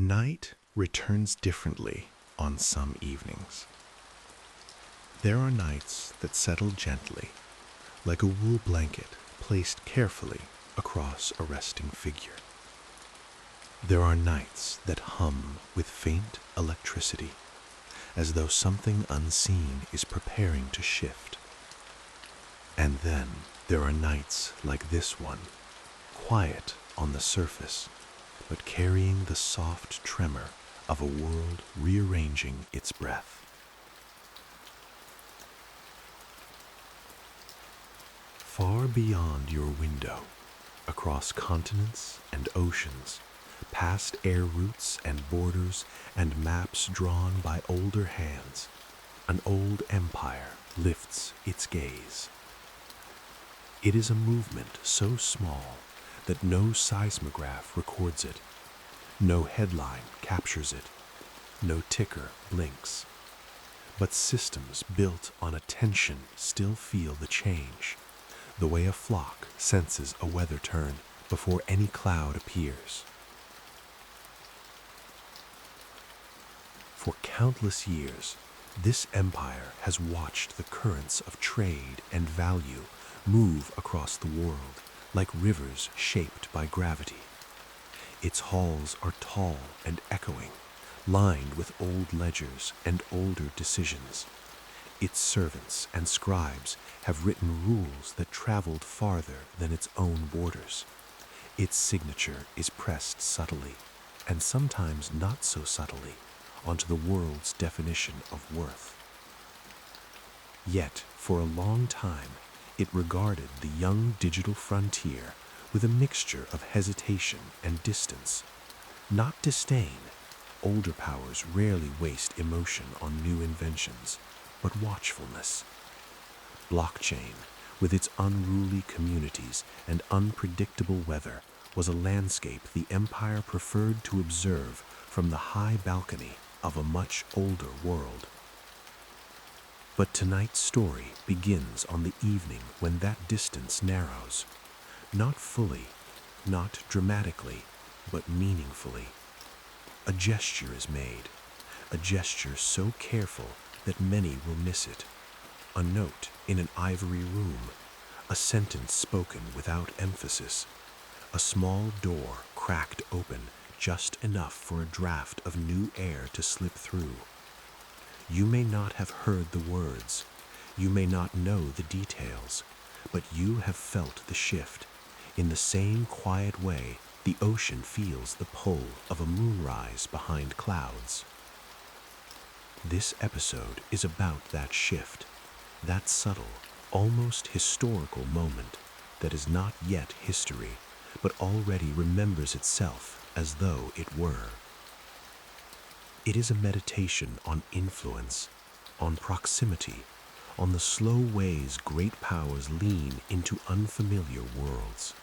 Night returns differently on some evenings. There are nights that settle gently, like a wool blanket placed carefully across a resting figure. There are nights that hum with faint electricity, as though something unseen is preparing to shift. And then there are nights like this one, quiet on the surface, but carrying the soft tremor of a world rearranging its breath. Far beyond your window, across continents and oceans, past air routes and borders and maps drawn by older hands, an old empire lifts its gaze. It is a movement so small that no seismograph records it, no headline captures it, no ticker blinks. But systems built on attention still feel the change, the way a flock senses a weather turn before any cloud appears. For countless years, this empire has watched the currents of trade and value move across the world like rivers shaped by gravity. Its halls are tall and echoing, lined with old ledgers and older decisions. Its servants and scribes have written rules that traveled farther than its own borders. Its signature is pressed subtly, and sometimes not so subtly, onto the world's definition of worth. Yet, for a long time, it regarded the young digital frontier with a mixture of hesitation and distance. Not disdain. Older powers rarely waste emotion on new inventions, but watchfulness. Blockchain, with its unruly communities and unpredictable weather, was a landscape the empire preferred to observe from the high balcony of a much older world. But tonight's story begins on the evening when that distance narrows. Not fully, not dramatically, but meaningfully. A gesture is made, a gesture so careful that many will miss it. A note in an ivory room, a sentence spoken without emphasis, a small door cracked open just enough for a draft of new air to slip through. You may not have heard the words, you may not know the details, but you have felt the shift. In the same quiet way, the ocean feels the pull of a moonrise behind clouds. This episode is about that shift, that subtle, almost historical moment that is not yet history, but already remembers itself as though it were. It is a meditation on influence, on proximity, on the slow ways great powers lean into unfamiliar worlds.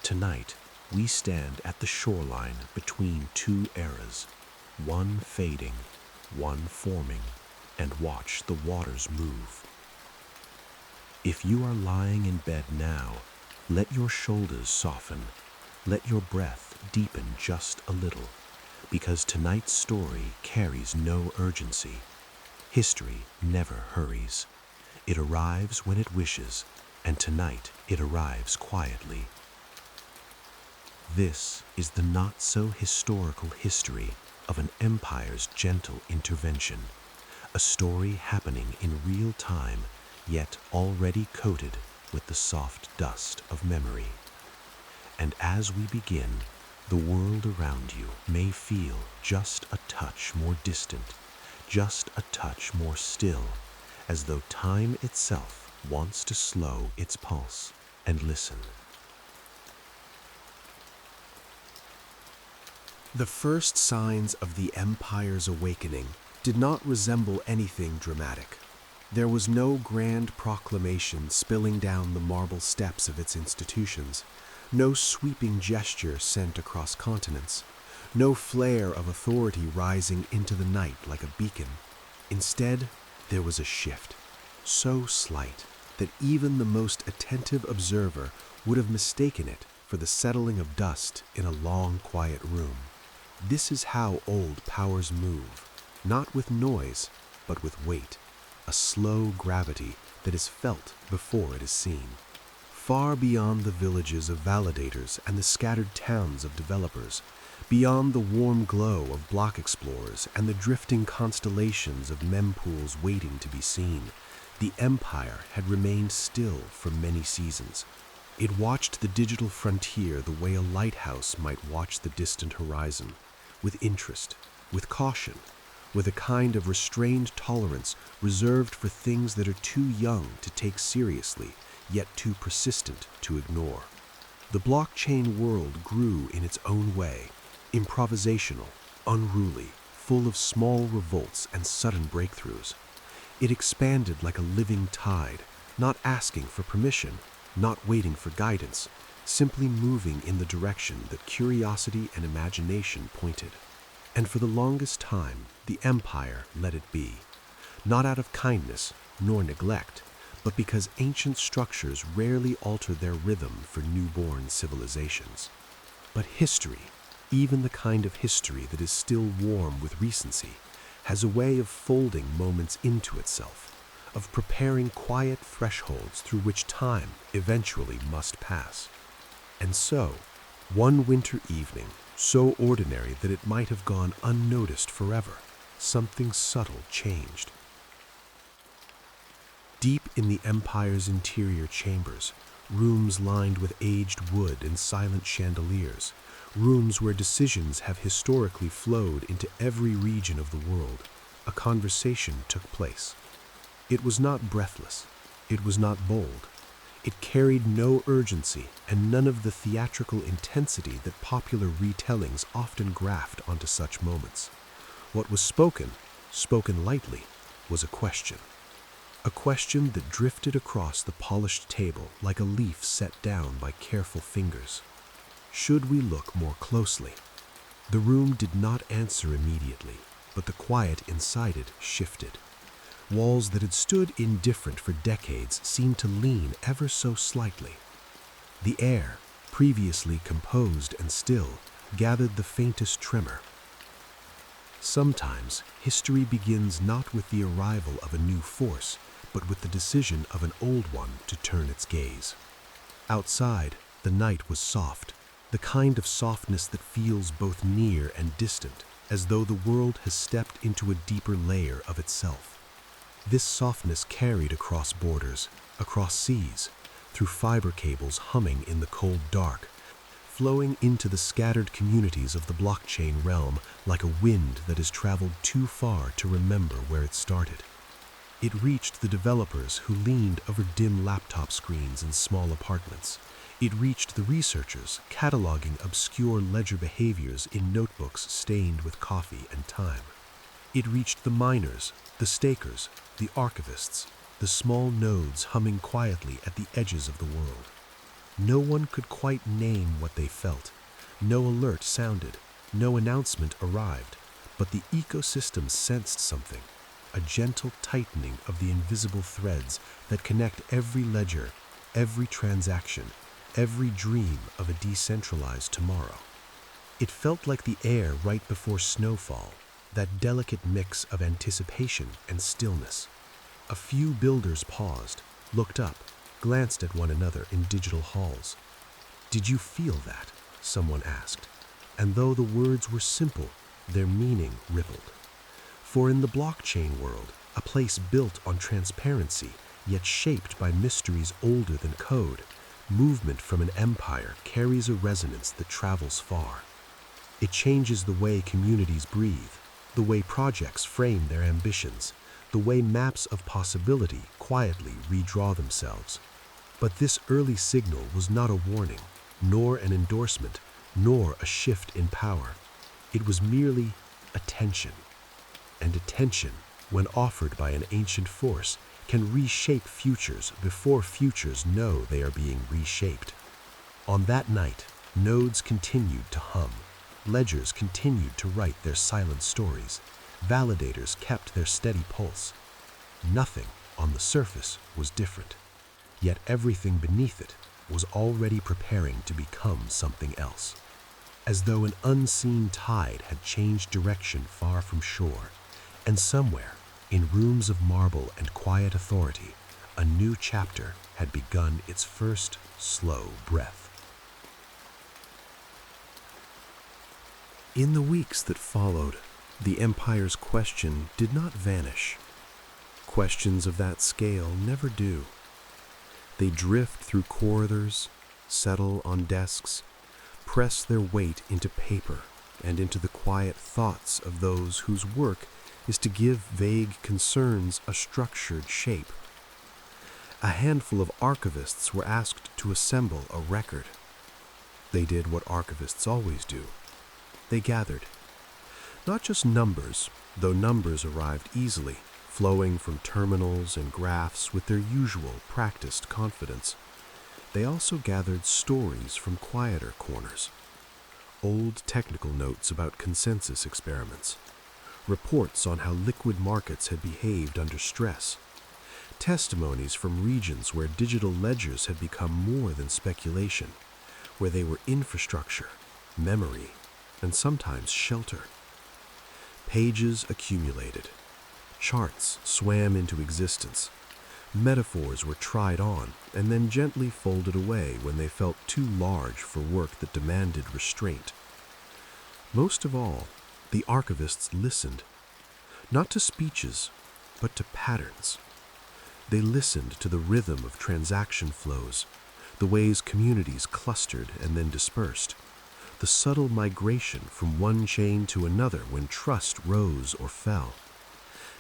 Tonight, we stand at the shoreline between two eras, one fading, one forming, and watch the waters move. If you are lying in bed now, let your shoulders soften, let your breath deepen just a little, because tonight's story carries no urgency. History never hurries. It arrives when it wishes, and tonight it arrives quietly. This is the not-so-historical history of an empire's gentle intervention, a story happening in real time, yet already coated with the soft dust of memory. And as we begin, the world around you may feel just a touch more distant, just a touch more still, as though time itself wants to slow its pulse and listen. The first signs of the empire's awakening did not resemble anything dramatic. There was no grand proclamation spilling down the marble steps of its institutions, no sweeping gesture sent across continents, no flare of authority rising into the night like a beacon. Instead, there was a shift, so slight that even the most attentive observer would have mistaken it for the settling of dust in a long, quiet room. This is how old powers move, not with noise, but with weight, a slow gravity that is felt before it is seen. Far beyond the villages of validators and the scattered towns of developers, beyond the warm glow of block explorers and the drifting constellations of mempools waiting to be seen, the Empire had remained still for many seasons. It watched the digital frontier the way a lighthouse might watch the distant horizon, with interest, with caution, with a kind of restrained tolerance reserved for things that are too young to take seriously, yet too persistent to ignore. The blockchain world grew in its own way, improvisational, unruly, full of small revolts and sudden breakthroughs. It expanded like a living tide, not asking for permission, not waiting for guidance, simply moving in the direction that curiosity and imagination pointed. And for the longest time, the Empire let it be, not out of kindness nor neglect, but because ancient structures rarely alter their rhythm for newborn civilizations. But history, even the kind of history that is still warm with recency, has a way of folding moments into itself, of preparing quiet thresholds through which time eventually must pass. And so, one winter evening, so ordinary that it might have gone unnoticed forever, something subtle changed. Deep in the Empire's interior chambers, rooms lined with aged wood and silent chandeliers, rooms where decisions have historically flowed into every region of the world, a conversation took place. It was not breathless, it was not bold. It carried no urgency and none of the theatrical intensity that popular retellings often graft onto such moments. What was spoken lightly, was a question. A question that drifted across the polished table like a leaf set down by careful fingers. Should we look more closely? The room did not answer immediately, but the quiet inside it shifted. Walls that had stood indifferent for decades seemed to lean ever so slightly. The air, previously composed and still, gathered the faintest tremor. Sometimes history begins not with the arrival of a new force, but with the decision of an old one to turn its gaze. Outside, the night was soft, the kind of softness that feels both near and distant, as though the world has stepped into a deeper layer of itself. This softness carried across borders, across seas, through fiber cables humming in the cold dark, flowing into the scattered communities of the blockchain realm like a wind that has traveled too far to remember where it started. It reached the developers who leaned over dim laptop screens in small apartments. It reached the researchers cataloging obscure ledger behaviors in notebooks stained with coffee and time. It reached the miners, the stakers, the archivists, the small nodes humming quietly at the edges of the world. No one could quite name what they felt. No alert sounded, no announcement arrived, but the ecosystem sensed something, a gentle tightening of the invisible threads that connect every ledger, every transaction, every dream of a decentralized tomorrow. It felt like the air right before snowfall, that delicate mix of anticipation and stillness. A few builders paused, looked up, glanced at one another in digital halls. "Did you feel that?" someone asked. And though the words were simple, their meaning rippled. For in the blockchain world, a place built on transparency, yet shaped by mysteries older than code, movement from an empire carries a resonance that travels far. It changes the way communities breathe, the way projects frame their ambitions, the way maps of possibility quietly redraw themselves. But this early signal was not a warning, nor an endorsement, nor a shift in power. It was merely attention. And attention, when offered by an ancient force, can reshape futures before futures know they are being reshaped. On that night, nodes continued to hum. Ledgers continued to write their silent stories. Validators kept their steady pulse. Nothing on the surface was different, yet everything beneath it was already preparing to become something else. as though an unseen tide had changed direction far from shore, and somewhere, in rooms of marble and quiet authority, a new chapter had begun its first slow breath. In the weeks that followed, the Empire's question did not vanish. Questions of that scale never do. They drift through corridors, settle on desks, press their weight into paper and into the quiet thoughts of those whose work is to give vague concerns a structured shape. A handful of archivists were asked to assemble a record. They did what archivists always do. They gathered. Not just numbers, though numbers arrived easily, flowing from terminals and graphs with their usual practiced confidence. They also gathered stories from quieter corners. Old technical notes about consensus experiments. Reports on how liquid markets had behaved under stress. Testimonies from regions where digital ledgers had become more than speculation, where they were infrastructure, memory, and sometimes shelter. Pages accumulated. Charts swam into existence. Metaphors were tried on and then gently folded away when they felt too large for work that demanded restraint. Most of all, the archivists listened, not to speeches, but to patterns. They listened to the rhythm of transaction flows, the ways communities clustered and then dispersed, the subtle migration from one chain to another when trust rose or fell.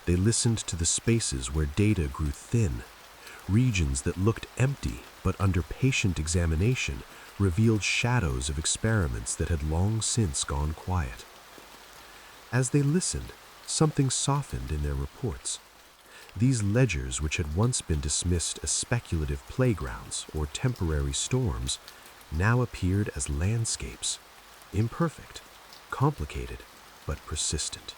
They listened to the spaces where data grew thin, regions that looked empty but under patient examination revealed shadows of experiments that had long since gone quiet. As they listened, something softened in their reports. These ledgers, which had once been dismissed as speculative playgrounds or temporary storms, now appeared as landscapes, imperfect, complicated, but persistent.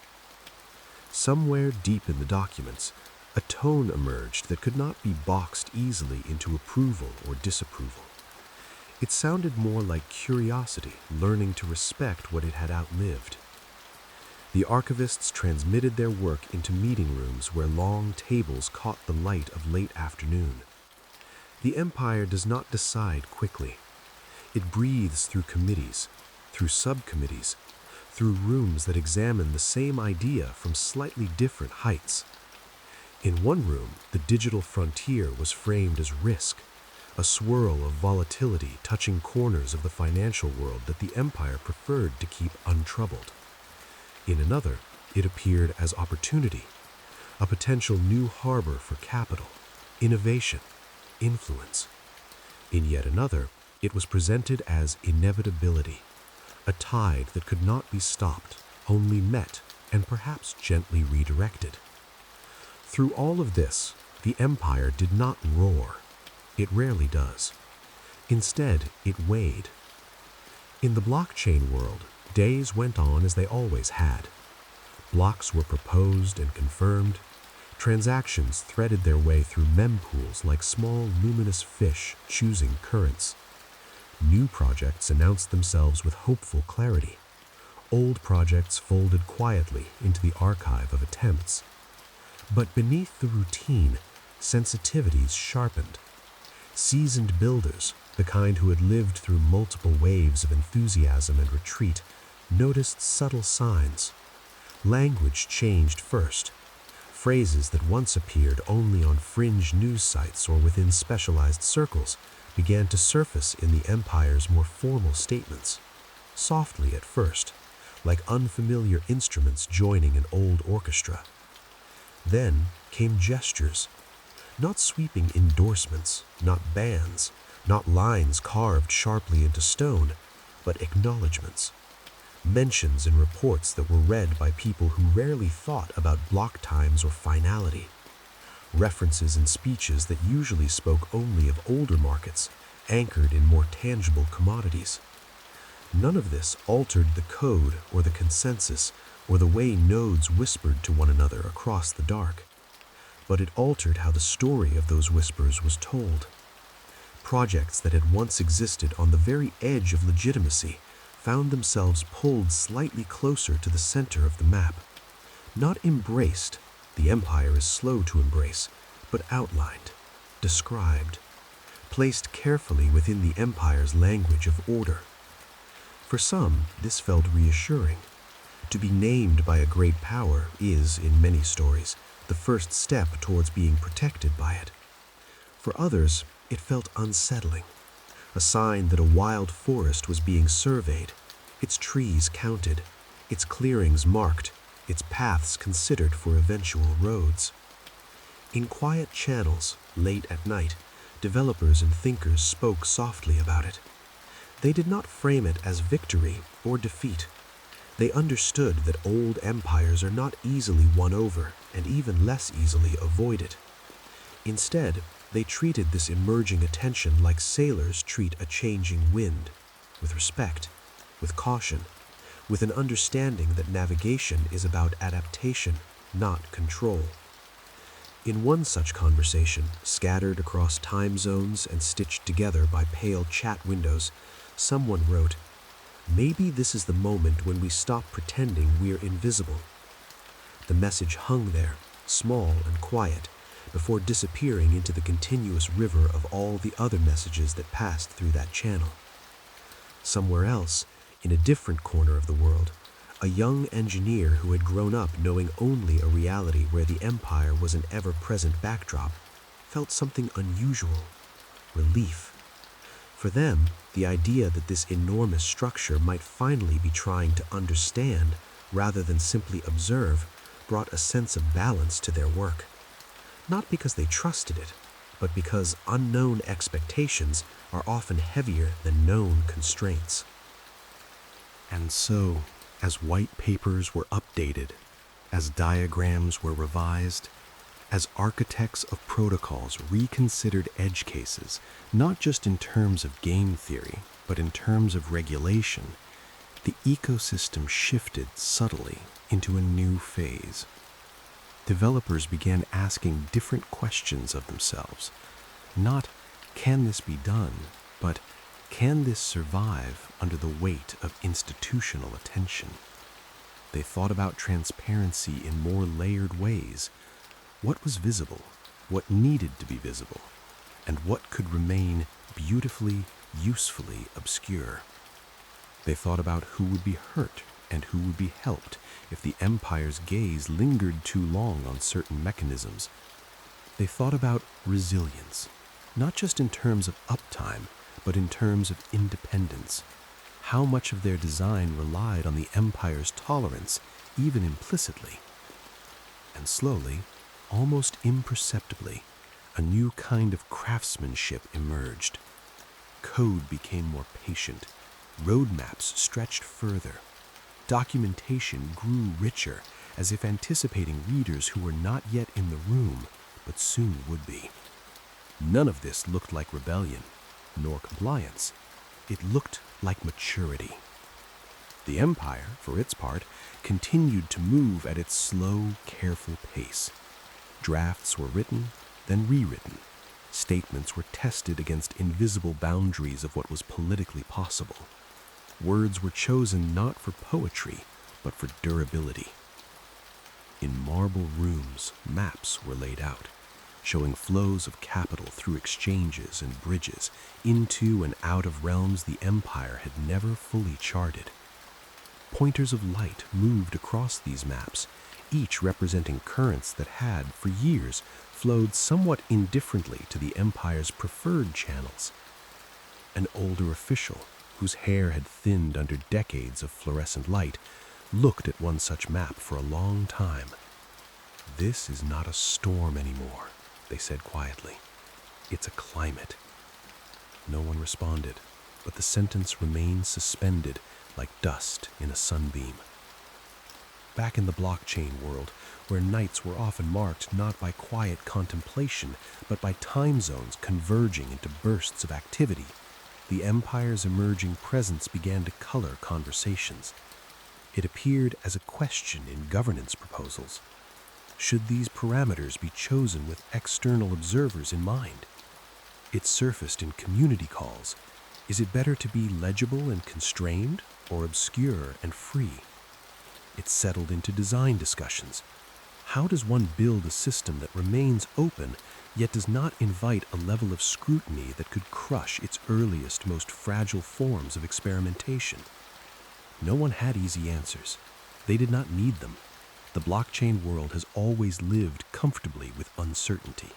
Somewhere deep in the documents, a tone emerged that could not be boxed easily into approval or disapproval. It sounded more like curiosity learning to respect what it had outlived. The archivists transmitted their work into meeting rooms where long tables caught the light of late afternoon. The Empire does not decide quickly. It breathes through committees, through subcommittees, through rooms that examine the same idea from slightly different heights. In one room, the digital frontier was framed as risk, a swirl of volatility touching corners of the financial world that the Empire preferred to keep untroubled. In another, it appeared as opportunity, a potential new harbor for capital, innovation, influence. In yet another, it was presented as inevitability, a tide that could not be stopped, only met and perhaps gently redirected. Through all of this, the Empire did not roar. It rarely does. Instead, it weighed. In the blockchain world, days went on as they always had. Blocks were proposed and confirmed. Transactions threaded their way through mempools like small luminous fish choosing currents. New projects announced themselves with hopeful clarity. Old projects folded quietly into the archive of attempts. But beneath the routine, sensitivities sharpened. Seasoned builders, the kind who had lived through multiple waves of enthusiasm and retreat, noticed subtle signs. Language changed first. Phrases that once appeared only on fringe news sites or within specialized circles began to surface in the Empire's more formal statements. Softly at first, like unfamiliar instruments joining an old orchestra. Then came gestures. Not sweeping endorsements, not bans, not lines carved sharply into stone, but acknowledgments. Mentions in reports that were read by people who rarely thought about block times or finality. References in speeches that usually spoke only of older markets, anchored in more tangible commodities. None of this altered the code or the consensus or the way nodes whispered to one another across the dark. But it altered how the story of those whispers was told. Projects that had once existed on the very edge of legitimacy found themselves pulled slightly closer to the center of the map. Not embraced, the empire is slow to embrace, but outlined, described, placed carefully within the empire's language of order. For some, this felt reassuring. To be named by a great power is, in many stories, the first step towards being protected by it. For others, it felt unsettling, a sign that a wild forest was being surveyed, its trees counted, its clearings marked, its paths considered for eventual roads. In quiet channels, late at night, developers and thinkers spoke softly about it. They did not frame it as victory or defeat. They understood that old empires are not easily won over and even less easily avoided. Instead, they treated this emerging attention like sailors treat a changing wind, with respect, with caution, with an understanding that navigation is about adaptation, not control. In one such conversation, scattered across time zones and stitched together by pale chat windows, someone wrote, "Maybe this is the moment when we stop pretending we're invisible." The message hung there, small and quiet, before disappearing into the continuous river of all the other messages that passed through that channel. Somewhere else, in a different corner of the world, a young engineer who had grown up knowing only a reality where the empire was an ever-present backdrop felt something unusual, relief. For them, the idea that this enormous structure might finally be trying to understand rather than simply observe brought a sense of balance to their work. Not because they trusted it, but because unknown expectations are often heavier than known constraints. And so, as white papers were updated, as diagrams were revised, as architects of protocols reconsidered edge cases, not just in terms of game theory, but in terms of regulation, the ecosystem shifted subtly into a new phase. Developers began asking different questions of themselves. Not, can this be done, but can this survive under the weight of institutional attention? They thought about transparency in more layered ways. What was visible, what needed to be visible, and what could remain beautifully, usefully obscure. They thought about who would be hurt and who would be helped if the empire's gaze lingered too long on certain mechanisms. They thought about resilience, not just in terms of uptime, but in terms of independence. How much of their design relied on the empire's tolerance, even implicitly. And slowly, almost imperceptibly, a new kind of craftsmanship emerged. Code became more patient, roadmaps stretched further, documentation grew richer, as if anticipating readers who were not yet in the room, but soon would be. None of this looked like rebellion, nor compliance. It looked like maturity. The empire, for its part, continued to move at its slow, careful pace. Drafts were written, then rewritten. Statements were tested against invisible boundaries of what was politically possible. Words were chosen not for poetry, but for durability. In marble rooms, maps were laid out, showing flows of capital through exchanges and bridges into and out of realms the empire had never fully charted. Pointers of light moved across these maps, each representing currents that had, for years, flowed somewhat indifferently to the empire's preferred channels. An older official, whose hair had thinned under decades of fluorescent light, looked at one such map for a long time. "This is not a storm anymore," they said quietly. "It's a climate." No one responded, but the sentence remained suspended like dust in a sunbeam. Back in the blockchain world, where nights were often marked not by quiet contemplation, but by time zones converging into bursts of activity, the empire's emerging presence began to color conversations. It appeared as a question in governance proposals. Should these parameters be chosen with external observers in mind? It surfaced in community calls, Is it better to be legible and constrained, or obscure and free? It settled into design discussions. How does one build a system that remains open, yet does not invite a level of scrutiny that could crush its earliest, most fragile forms of experimentation? No one had easy answers. They did not need them. The blockchain world has always lived comfortably with uncertainty.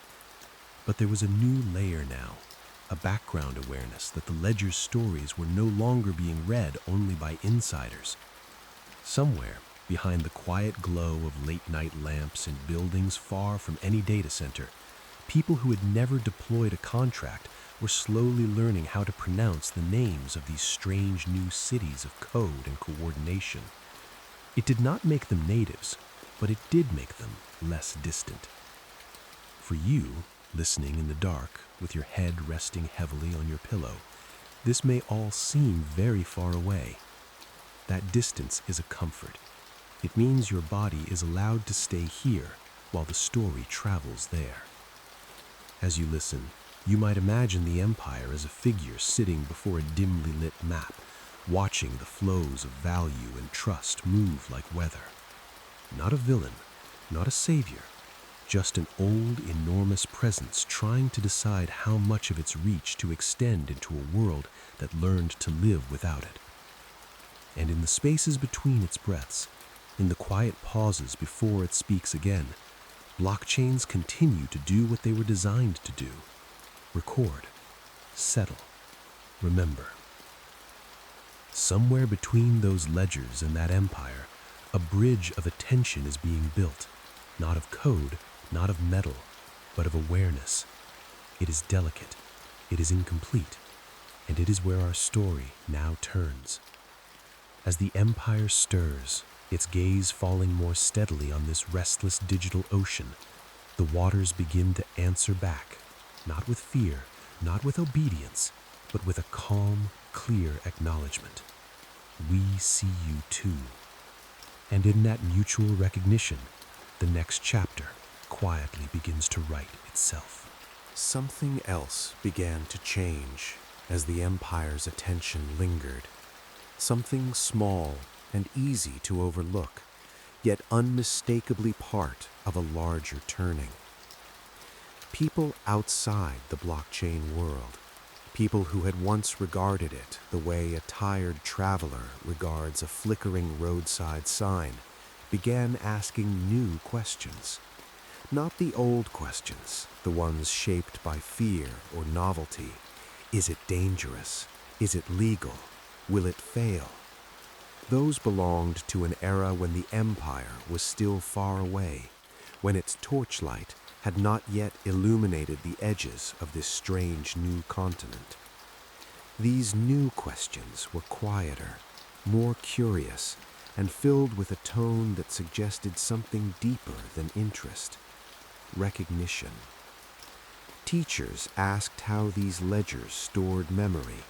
But there was a new layer now, a background awareness that the ledger's stories were no longer being read only by insiders. Somewhere, behind the quiet glow of late-night lamps in buildings far from any data center, people who had never deployed a contract were slowly learning how to pronounce the names of these strange new cities of code and coordination. It did not make them natives, but it did make them less distant. For you, listening in the dark, with your head resting heavily on your pillow, this may all seem very far away. That distance is a comfort. It means your body is allowed to stay here while the story travels there. As you listen, you might imagine the Empire as a figure sitting before a dimly lit map, watching the flows of value and trust move like weather. Not a villain, not a savior, just an old, enormous presence trying to decide how much of its reach to extend into a world that learned to live without it. And in the spaces between its breaths, in the quiet pauses before it speaks again, blockchains continue to do what they were designed to do: record, settle, remember. Somewhere between those ledgers and that empire, a bridge of attention is being built, not of code, not of metal, but of awareness. It is delicate, it is incomplete, and it is where our story now turns. As the empire stirs, its gaze falling more steadily on this restless digital ocean, the waters begin to answer back, not with fear, not with obedience, but with a calm, clear acknowledgement. We see you too. And in that mutual recognition, the next chapter quietly begins to write itself. Something else began to change as the Empire's attention lingered. Something small and easy to overlook, yet unmistakably part of a larger turning. People outside the blockchain world, people who had once regarded it the way a tired traveler regards a flickering roadside sign, began asking new questions. Not the old questions, the ones shaped by fear or novelty. Is it dangerous? Is it legal? Will it fail? Those belonged to an era when the Empire was still far away, when its torchlight had not yet illuminated the edges of this strange new continent. These new questions were quieter, more curious, and filled with a tone that suggested something deeper than interest: recognition. Teachers asked how these ledgers stored memory.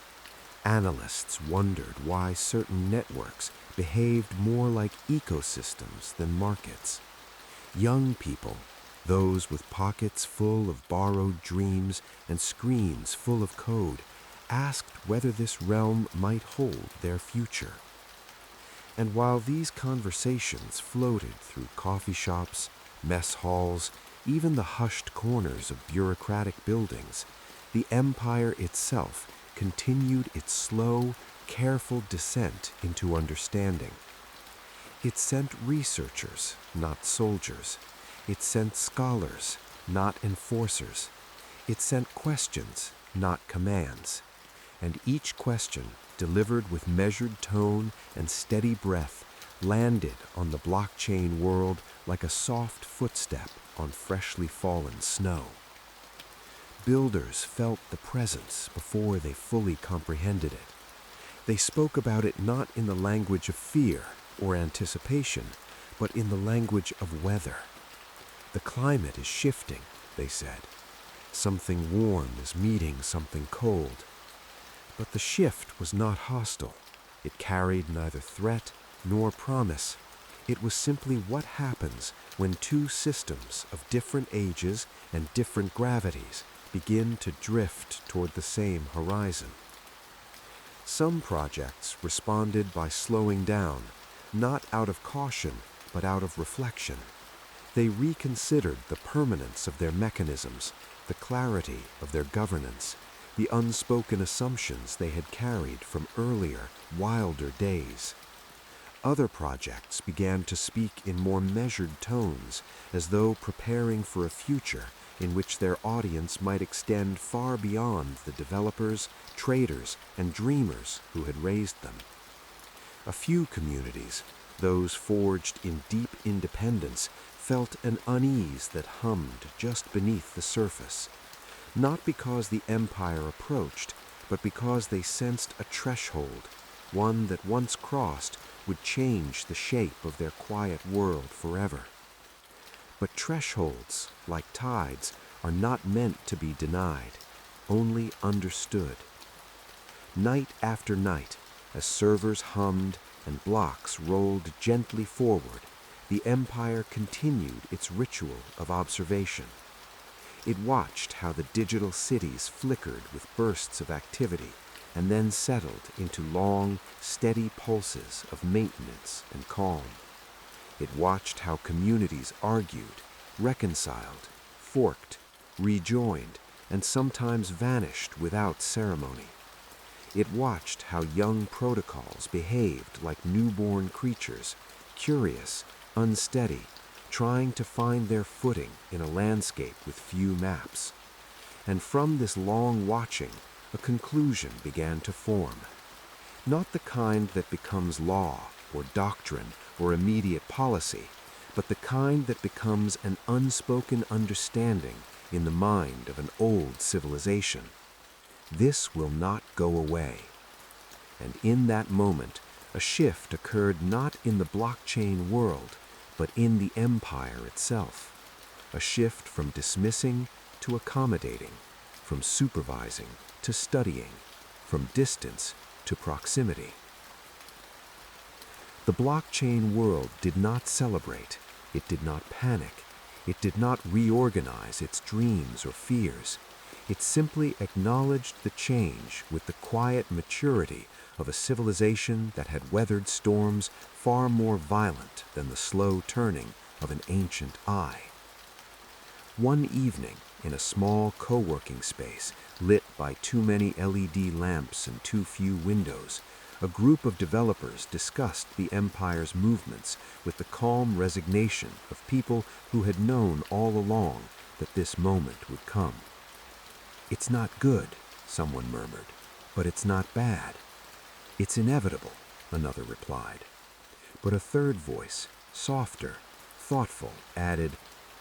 Analysts wondered why certain networks behaved more like ecosystems than markets. Young people, those with pockets full of borrowed dreams and screens full of code, asked whether this realm might hold their future. And while these conversations floated through coffee shops, mess halls, even the hushed corners of bureaucratic buildings, the Empire itself continued its slow, careful descent into understanding. It sent researchers, not soldiers. It sent scholars, not enforcers. It sent questions, not commands. And each question, delivered with measured tone and steady breath, landed on the blockchain world like a soft footstep on freshly fallen snow. Builders felt the presence before they fully comprehended it. They spoke about it not in the language of fear or anticipation, but in the language of weather. The climate is shifting, they said. Something warm is meeting something cold. But the shift was not hostile. It carried neither threat nor promise. It was simply what happens when two systems of different ages and different gravities begin to drift toward the same horizon. Some projects responded by slowing down, not out of caution, but out of reflection. They reconsidered the permanence of their mechanisms, the clarity of their governance, the unspoken assumptions they had carried from earlier, wilder days. Other projects began to speak in more measured tones, as though preparing for a future in which their audience might extend far beyond the developers, traders, and dreamers who had raised them. A few communities, those forged in deep independence, felt an unease that hummed just beneath the surface, not because the empire approached, but because they sensed a threshold, one that once crossed would change the shape of their quiet world forever. But thresholds, like tides, are not meant to be denied, only understood. Night after night, as servers hummed and blocks rolled gently forward, the empire continued its ritual of observation. It watched how the digital cities flickered with bursts of activity and then settled into long, steady pulses of maintenance and calm. It watched how communities argued, reconciled, forked, rejoined, and sometimes vanished without ceremony. It watched how young protocols behaved like newborn creatures, curious, unsteady, trying to find their footing in a landscape with few maps. And from this long watching, a conclusion began to form. Not the kind that becomes law or doctrine or immediate policy, but the kind that becomes an unspoken understanding in the mind of an old civilization. This will not go away. And in that moment, a shift occurred not in the blockchain world, but in the empire itself. A shift from dismissing to accommodating, from supervising to studying, from distance to proximity. The blockchain world did not celebrate, it did not panic, it did not reorganize its dreams or fears. It simply acknowledged the change with the quiet maturity of a civilization that had weathered storms far more violent than the slow turning of an ancient eye. One evening, in a small co-working space lit by too many LED lamps and too few windows, a group of developers discussed the empire's movements with the calm resignation of people who had known all along that this moment would come. "It's not good," someone murmured, "but it's not bad." "It's inevitable," another replied. But a third voice, softer, thoughtful, added,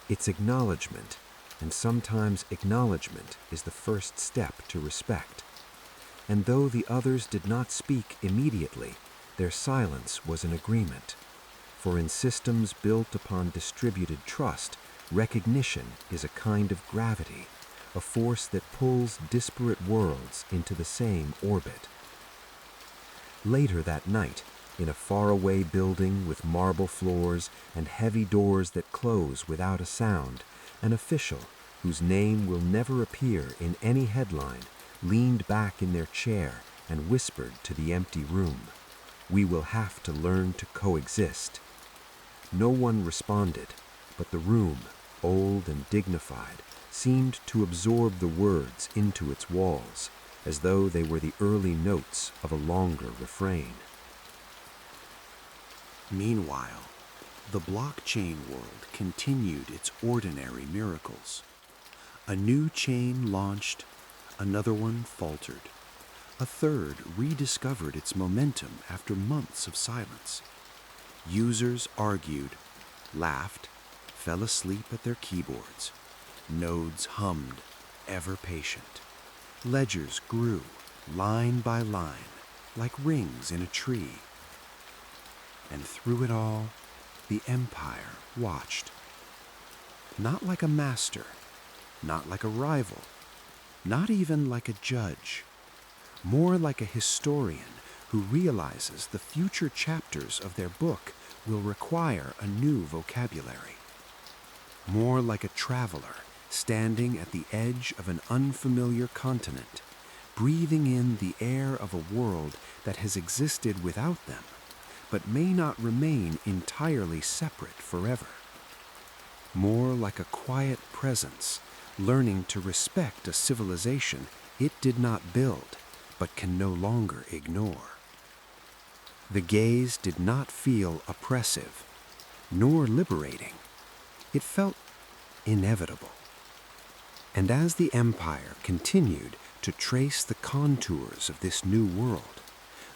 "It's acknowledgement, and sometimes acknowledgement is the first step to respect." And though the others did not speak immediately, their silence was an agreement. For in systems built upon distributed trust, recognition is a kind of gravity, a force that pulls disparate worlds into the same orbit. Later that night, in a faraway building with marble floors and heavy doors that close without a sound, an official, whose name will never appear in any headline, leaned back in their chair and whispered to the empty room, "We will have to learn to coexist." No one responded, but the room, old and dignified, seemed to absorb the words into its walls, as though they were the early notes of a longer refrain. Meanwhile, the blockchain world continued its ordinary miracles. A new chain launched, another one faltered. A third rediscovered its momentum after months of silence. Users argued, laughed, fell asleep at their keyboards. Nodes hummed, ever patient. Ledgers grew, line by line, like rings in a tree. And through it all, the empire watched. Not like a master, not like a rival, not even like a judge. More like a historian who realizes the future chapters of their book will require a new vocabulary. More like a traveler standing at the edge of an unfamiliar continent, breathing in the air of a world that has existed without them, but may not remain entirely separate forever. More like a quiet presence, learning to respect a civilization it did not build, but can no longer ignore. The gaze did not feel oppressive, nor liberating. It felt inevitable. And as the Empire continued to trace the contours of this new world,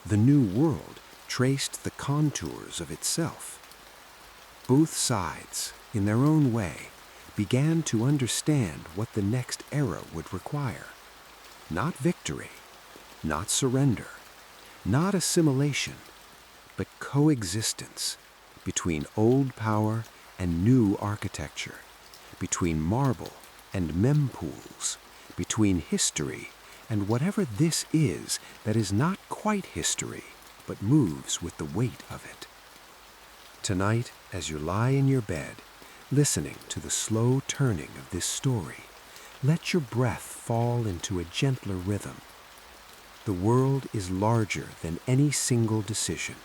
the new world traced the contours of itself. Both sides, in their own way, began to understand what the next era would require. Not victory, not surrender, not assimilation, but coexistence between old power and new architecture, between marble and mempools, between history and whatever this is that is not quite history, but moves with the weight of it. Tonight, as you lie in your bed, listening to the slow turning of this story, let your breath fall into a gentler rhythm. The world is larger than any single decision.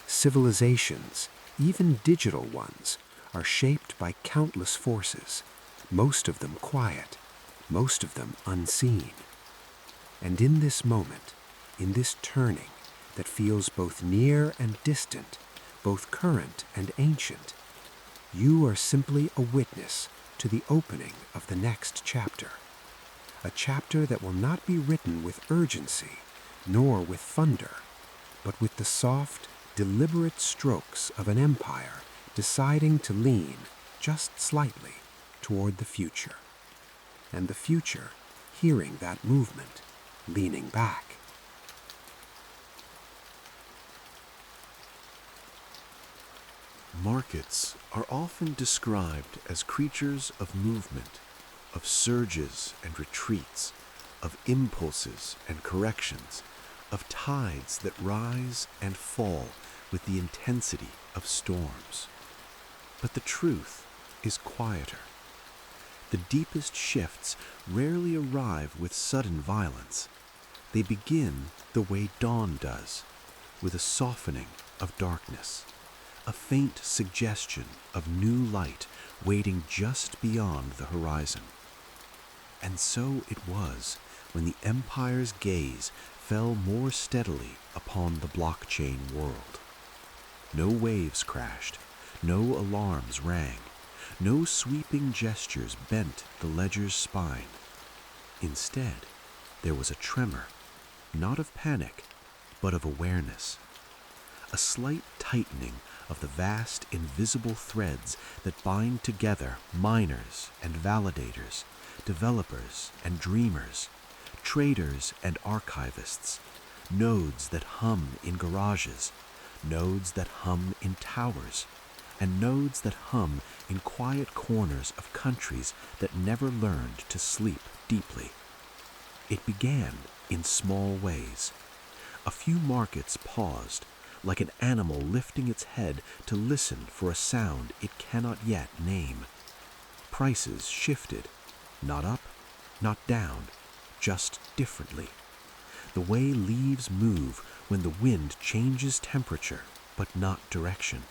Civilizations, even digital ones, are shaped by countless forces, most of them quiet, most of them unseen. And in this moment, in this turning that feels both near and distant, both current and ancient, you are simply a witness to the opening of the next chapter. A chapter that will not be written with urgency, nor with thunder, but with the soft, deliberate strokes of an empire deciding to lean, just slightly, toward the future. And the future, hearing that movement, leaning back. Markets are often described as creatures of movement, of surges and retreats, of impulses and corrections, of tides that rise and fall with the intensity of storms. But the truth is quieter. The deepest shifts rarely arrive with sudden violence. They begin the way dawn does, with a softening of darkness, a faint suggestion of new light waiting just beyond the horizon. And so it was when the Empire's gaze fell more steadily upon the blockchain world. No waves crashed, no alarms rang, no sweeping gestures bent the ledger's spine. Instead, there was a tremor, not of panic, but of awareness. A slight tightening of the vast invisible threads that bind together miners and validators, developers and dreamers, traders and archivists, nodes that hum in garages, nodes that hum in towers, and nodes that hum in quiet corners of countries that never learned to sleep deeply. It began in small ways. A few markets paused, like an animal lifting its head to listen for a sound it cannot yet name. Prices shifted, not up, not down, just differently. The way leaves move when the wind changes temperature, but not direction.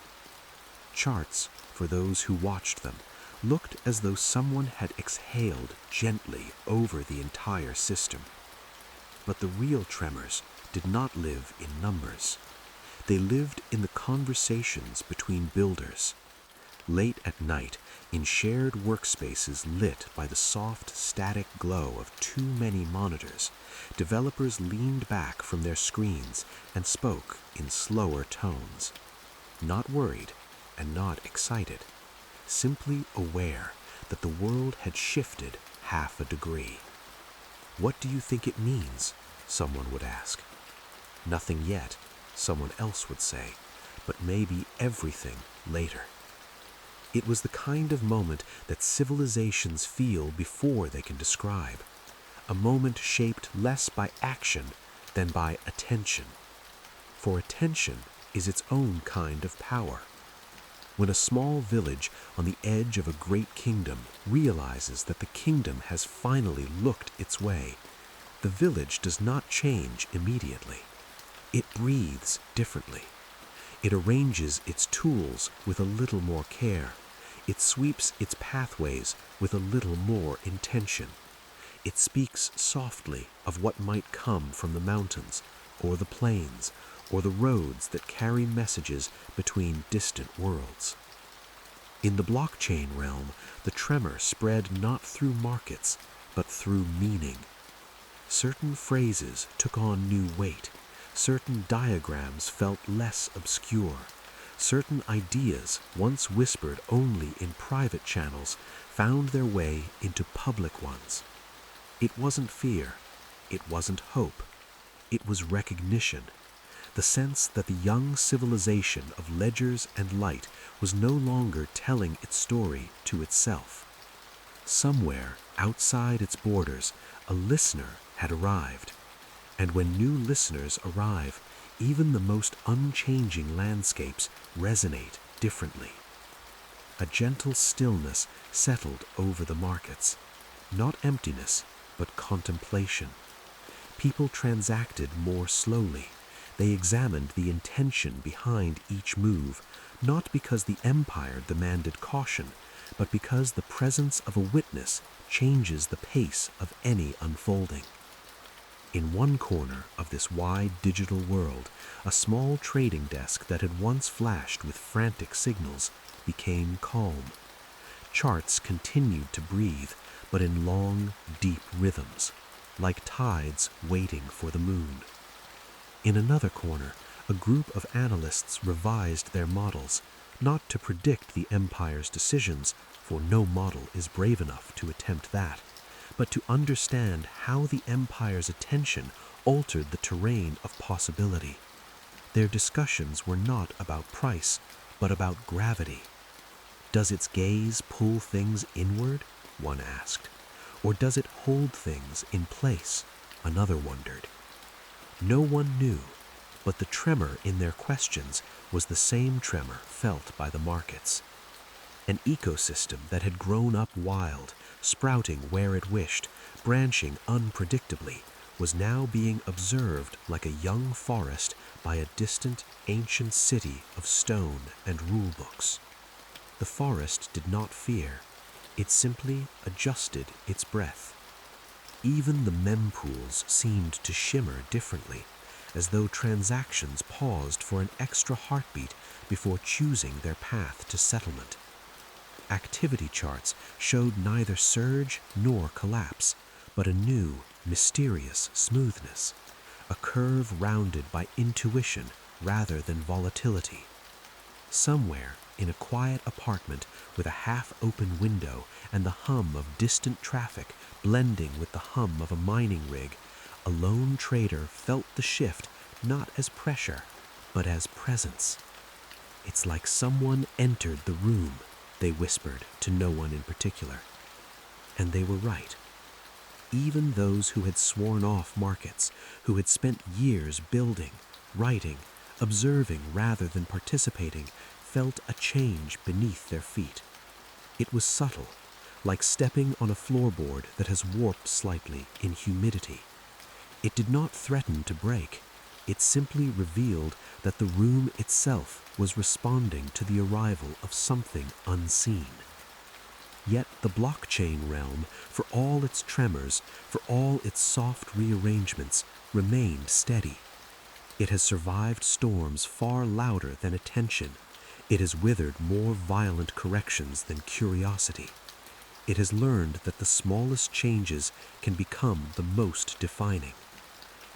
Charts, for those who watched them, looked as though someone had exhaled gently over the entire system. But the real tremors did not live in numbers. They lived in the conversations between builders. Late at night, in shared workspaces lit by the soft, static glow of too many monitors, developers leaned back from their screens and spoke in slower tones. Not worried and not excited, simply aware that the world had shifted half a degree. "What do you think it means?" someone would ask. "Nothing yet," someone else would say, "but maybe everything later." It was the kind of moment that civilizations feel before they can describe, a moment shaped less by action than by attention. For attention is its own kind of power. When a small village on the edge of a great kingdom realizes that the kingdom has finally looked its way, The village does not change immediately. It breathes differently. It arranges its tools with a little more care. It sweeps its pathways with a little more intention. It speaks softly of what might come from the mountains, or the plains, or the roads that carry messages between distant worlds. In the blockchain realm, the tremor spread not through markets, but through meaning. Certain phrases took on new weight. Certain diagrams felt less obscure. Certain ideas, once whispered only in private channels, found their way into public ones. It wasn't fear. It wasn't hope. It was recognition. The sense that the young civilization of ledgers and light was no longer telling its story to itself. Somewhere outside its borders, a listener had arrived. And when new listeners arrive, even the most unchanging landscapes resonate differently. A gentle stillness settled over the markets. Not emptiness, but contemplation. People transacted more slowly. They examined the intention behind each move, not because the empire demanded caution, but because the presence of a witness changes the pace of any unfolding. In one corner of this wide digital world, a small trading desk that had once flashed with frantic signals became calm. Charts continued to breathe, but in long, deep rhythms, like tides waiting for the moon. In another corner, a group of analysts revised their models, not to predict the empire's decisions, for no model is brave enough to attempt that, but to understand how the empire's attention altered the terrain of possibility. Their discussions were not about price, but about gravity. Does its gaze pull things inward? One asked. Or does it hold things in place? Another wondered. No one knew, but the tremor in their questions was the same tremor felt by the markets. An ecosystem that had grown up wild, sprouting where it wished, branching unpredictably, was now being observed like a young forest by a distant, ancient city of stone and rulebooks. The forest did not fear. It simply adjusted its breath. Even the mempools seemed to shimmer differently, as though transactions paused for an extra heartbeat before choosing their path to settlement. Activity charts showed neither surge nor collapse, but a new, mysterious smoothness, a curve rounded by intuition rather than volatility. Somewhere in a quiet apartment with a half-open window and the hum of distant traffic blending with the hum of a mining rig, a lone trader felt the shift not as pressure, but as presence. "It's like someone entered the room," they whispered to no one in particular. And they were right. Even those who had sworn off markets, who had spent years building, writing, observing rather than participating, felt a change beneath their feet. It was subtle, like stepping on a floorboard that has warped slightly in humidity. It did not threaten to break. It simply revealed that the room itself was responding to the arrival of something unseen. Yet the blockchain realm, for all its tremors, for all its soft rearrangements, remained steady. It has survived storms far louder than attention. It has withered more violent corrections than curiosity. It has learned that the smallest changes can become the most defining.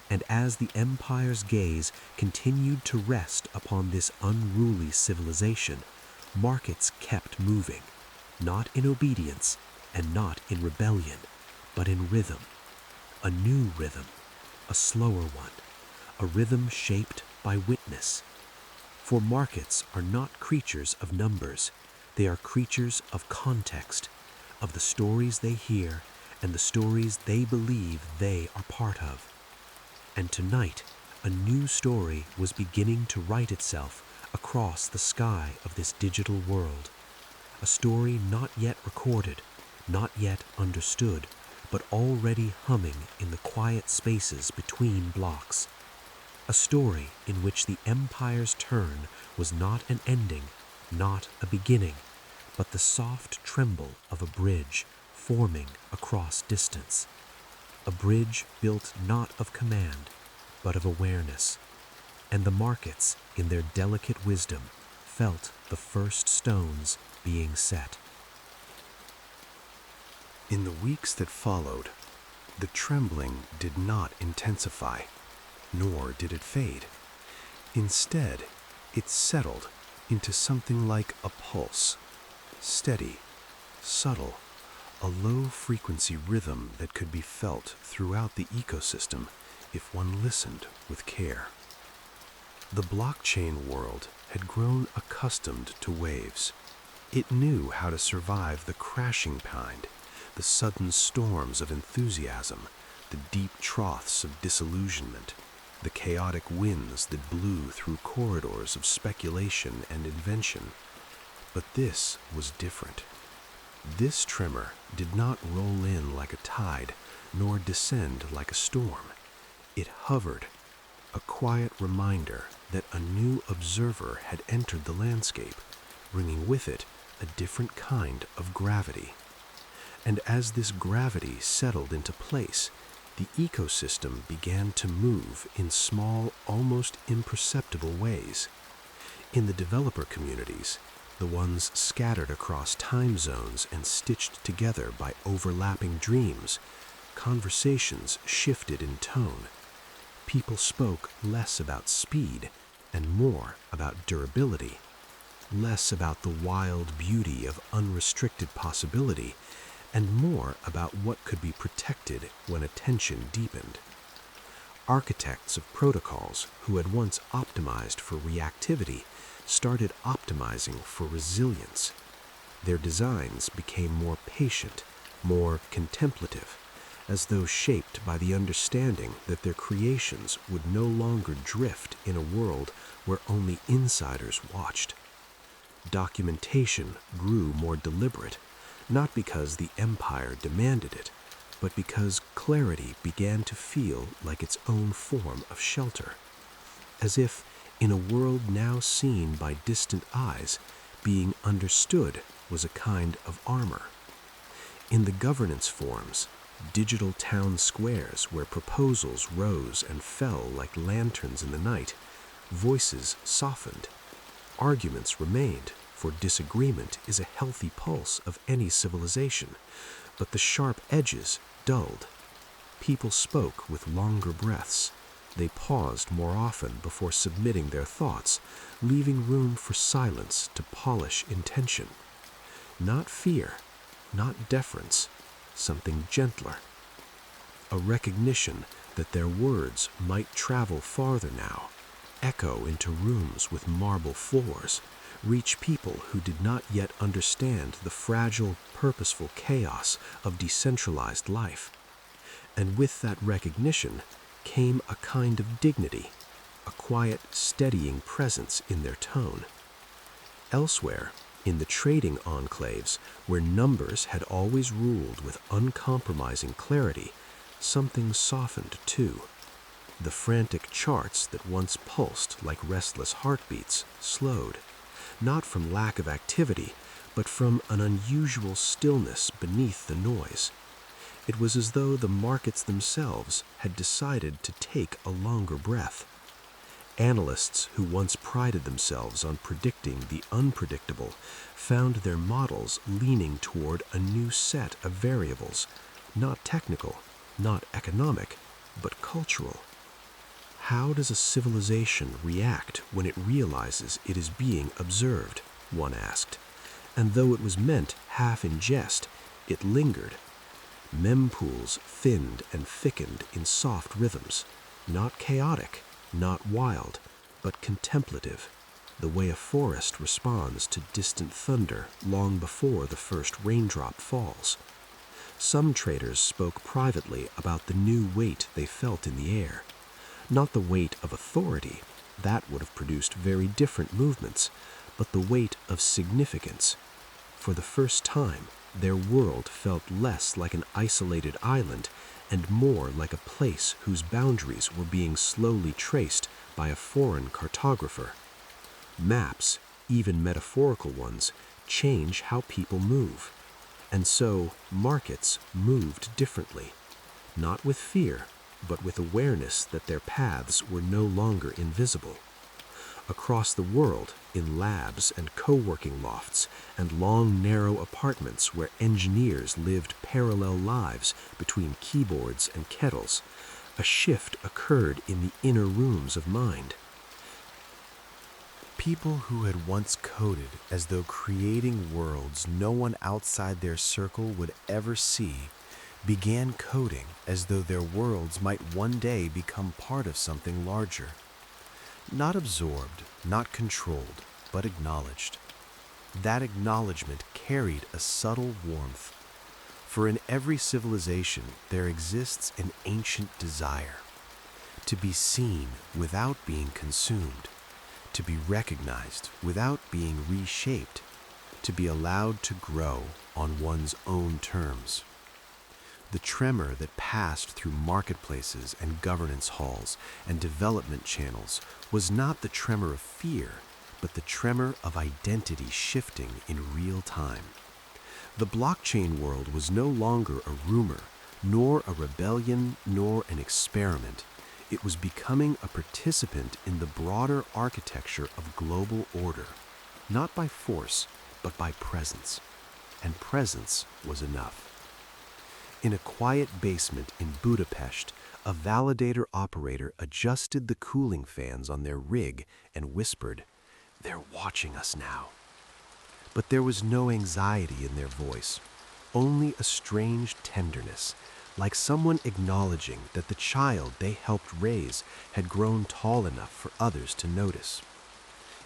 And as the empire's gaze continued to rest upon this unruly civilization, markets kept moving, not in obedience and not in rebellion, but in rhythm. A new rhythm, a slower one, a rhythm shaped by witness. For markets are not creatures of numbers, they are creatures of context, of the stories they hear and the stories they believe they are part of. And tonight, a new story was beginning to write itself across the sky of this digital world. A story not yet recorded, not yet understood, but already humming in the quiet spaces between blocks. A story in which the Empire's turn was not an ending, not a beginning, but the soft tremble of a bridge forming across distance. A bridge built not of command, but of awareness. And the markets, in their delicate wisdom, felt the first stones being set. In the weeks that followed, the trembling did not intensify, nor did it fade. Instead, it settled into something like a pulse, steady, subtle, a low-frequency rhythm that could be felt throughout the ecosystem if one listened with care. The blockchain world had grown accustomed to waves. It knew how to survive the crashing kind, the sudden storms of enthusiasm, the deep troughs of disillusionment, the chaotic winds that blew through corridors of speculation and invention. But this was different. This tremor did not roll in like a tide, nor descend like a storm. It hovered, a quiet reminder that a new observer had entered the landscape, bringing with it a different kind of gravity. And as this gravity settled into place, the ecosystem began to move in small, almost imperceptible ways. In the developer communities, the ones scattered across time zones and stitched together by overlapping dreams, conversations shifted in tone. People spoke less about speed and more about durability, less about the wild beauty of unrestricted possibility, and more about what could be protected when attention deepened. Architects of protocols who had once optimized for reactivity started optimizing for resilience. Their designs became more patient, more contemplative, as though shaped by the understanding that their creations would no longer drift in a world where only insiders watched. Documentation grew more deliberate, not because the Empire demanded it, but because clarity began to feel like its own form of shelter. As if, in a world now seen by distant eyes, being understood was a kind of armor. In the governance forms, digital town squares where proposals rose and fell like lanterns in the night, voices softened. Arguments remained, for disagreement is a healthy pulse of any civilization, but the sharp edges dulled. People spoke with longer breaths. They paused more often before submitting their thoughts, leaving room for silence to polish intention. Not fear, not deference, something gentler. A recognition that their words might travel farther now, echo into rooms with marble floors, reach people who did not yet understand the fragile, purposeful chaos of decentralized life. And with that recognition came a kind of dignity, a quiet, steadying presence in their tone. Elsewhere, in the trading enclaves, where numbers had always ruled with uncompromising clarity, something softened too. The frantic charts that once pulsed like restless heartbeats slowed, not from lack of activity, but from an unusual stillness beneath the noise. It was as though the markets themselves had decided to take a longer breath. Analysts who once prided themselves on predicting the unpredictable found their models leaning toward a new set of variables, not technical, not economic, but cultural. How does a civilization react when it realizes it is being observed? One asked, and though it was meant half in jest, it lingered. Mempools thinned and thickened in soft rhythms, not chaotic, not wild, but contemplative, the way a forest responds to distant thunder long before the first raindrop falls. Some traders spoke privately about the new weight they felt in the air. Not the weight of authority, that would have produced very different movements, but the weight of significance. For the first time, Their world felt less like an isolated island and more like a place whose boundaries were being slowly traced by a foreign cartographer. Maps, even metaphorical ones, change how people move. And so markets moved differently, not with fear, but with awareness that their paths were no longer invisible. Across the world, in labs and co-working lofts and long, narrow apartments where engineers lived parallel lives between keyboards and kettles, a shift occurred in the inner rooms of mind. People who had once coded as though creating worlds no one outside their circle would ever see began coding as though their worlds might one day become part of something larger. Not absorbed, not controlled, but acknowledged. That acknowledgement carried a subtle warmth, for in every civilization there exists an ancient desire to be seen without being consumed, to be recognized without being reshaped, to be allowed to grow on one's own terms. The tremor that passed through marketplaces and governance halls and development channels was not the tremor of fear, but the tremor of identity shifting in real time. The blockchain world was no longer a rumor, nor a rebellion, nor an experiment. It was becoming a participant in the broader architecture of global order, not by force, but by presence. And presence was enough. In a quiet basement in Budapest, a validator operator adjusted the cooling fans on their rig and whispered, "They're watching us now." But there was no anxiety in their voice, only a strange tenderness, like someone acknowledging that the child they helped raise had grown tall enough for others to notice.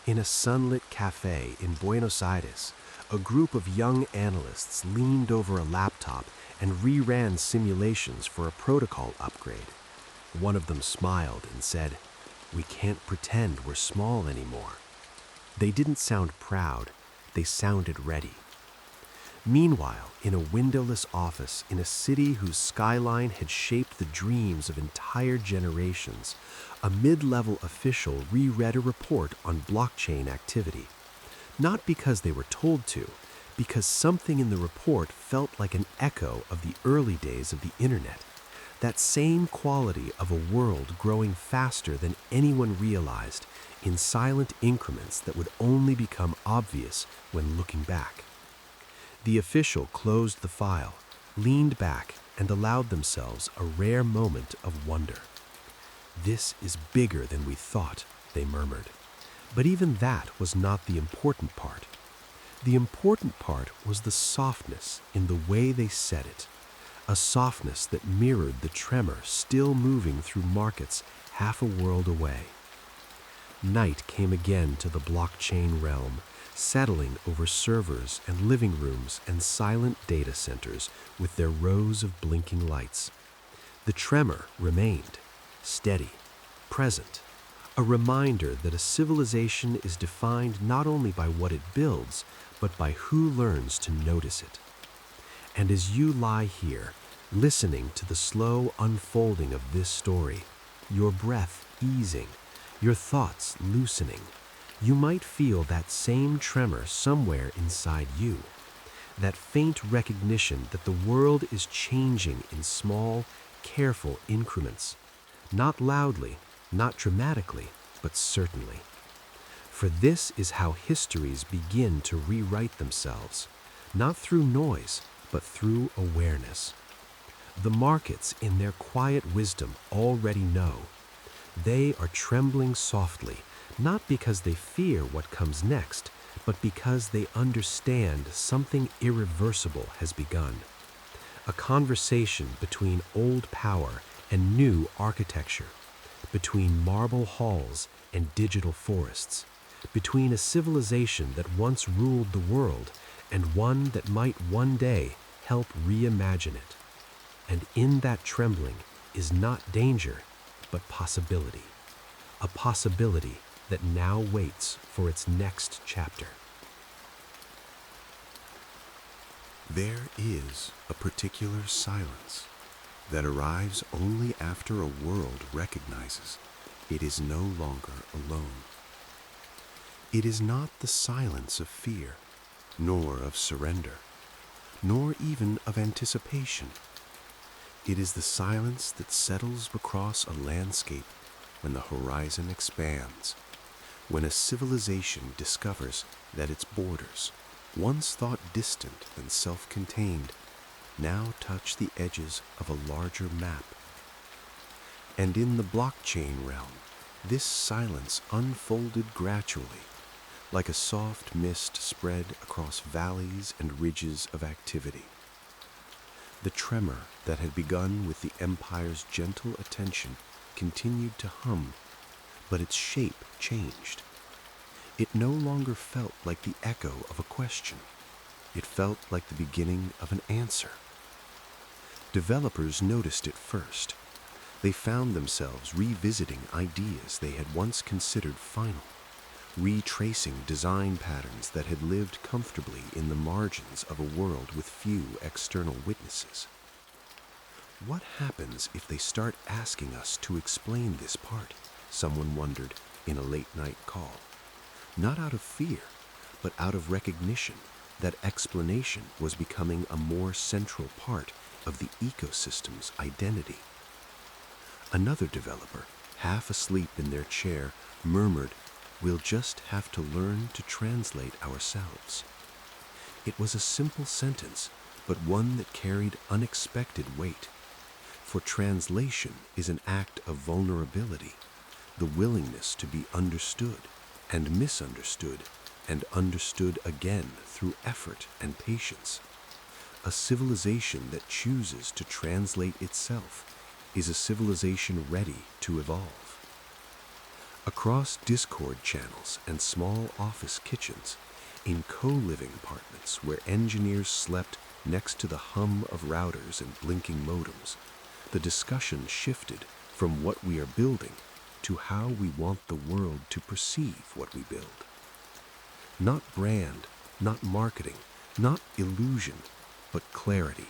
In a sunlit cafe in Buenos Aires, a group of young analysts leaned over a laptop and reran simulations for a protocol upgrade. One of them smiled and said, "We can't pretend we're small anymore." They didn't sound proud, they sounded ready. Meanwhile, in a windowless office in a city whose skyline had shaped the dreams of entire generations, a mid-level official reread a report on blockchain activity. Not because they were told to, because something in the report felt like an echo of the early days of the internet. That same quality of a world growing faster than anyone realized, in silent increments that would only become obvious when looking back. The official closed the file, leaned back, and allowed themselves a rare moment of wonder. "This is bigger than we thought," they murmured. But even that was not the important part. The important part was the softness in the way they said it, a softness that mirrored the tremor still moving through markets half a world away. Night came again to the blockchain realm, settling over servers and living rooms and silent data centers with their rows of blinking lights. The tremor remained, steady, present, a reminder that a civilization is defined not only by what it builds, but by who learns to notice it. And as you lie here, listening to the slow unfolding of this story, your breath easing, your thoughts loosening, you might feel that same tremor somewhere inside you, that faint recognition that the world is changing in small, careful increments, not loudly, not dramatically, but certainly. For this is how histories begin to rewrite themselves, not through noise, but through awareness. The markets, in their quiet wisdom, already know. They are trembling softly, not because they fear what comes next, but because they understand something irreversible has begun. A conversation between old power and new architecture, between marble halls and digital forests, between a civilization that once ruled the world and one that might one day help reimagine it. And in that trembling is not danger, but possibility. A possibility that now waits for its next chapter. There is a particular silence that arrives only after a world recognizes it is no longer alone. It is not the silence of fear, nor of surrender, nor even of anticipation. It is the silence that settles across a landscape when the horizon expands, when a civilization discovers that its borders, once thought distant and self-contained, now touch the edges of a larger map. And in the blockchain realm, this silence unfolded gradually, like a soft mist spread across valleys and ridges of activity. The tremor that had begun with the empire's gentle attention continued to hum, but its shape changed. It no longer felt like the echo of a question. It felt like the beginning of an answer. Developers noticed it first. They found themselves revisiting ideas they had once considered final, retracing design patterns that had lived comfortably in the margins of a world with few external witnesses. What happens if they start asking us to explain this part? Someone wondered in a late-night call. Not out of fear, but out of recognition that explanation was becoming a more central part of the ecosystem's identity. Another developer, half asleep in their chair, murmured, "We'll just have to learn to translate ourselves." It was a simple sentence, but one that carried unexpected weight. For translation is an act of vulnerability, the willingness to be understood and misunderstood and understood again through effort and patience. A civilization that chooses to translate itself is a civilization ready to evolve. Across Discord channels and small office kitchens, in co-living apartments where engineers slept next to the hum of routers and blinking modems, the discussion shifted from what we are building to how we want the world to perceive what we build. Not brand, not marketing, not illusion, but clarity.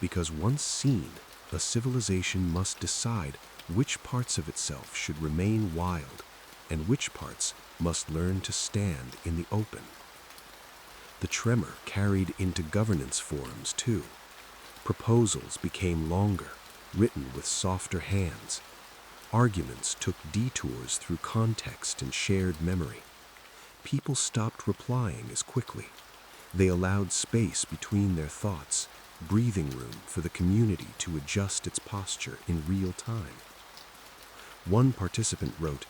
Because once seen, a civilization must decide which parts of itself should remain wild and which parts must learn to stand in the open. The tremor carried into governance forums too. Proposals became longer, written with softer hands. Arguments took detours through context and shared memory. People stopped replying as quickly. They allowed space between their thoughts, breathing room for the community to adjust its posture in real time. One participant wrote,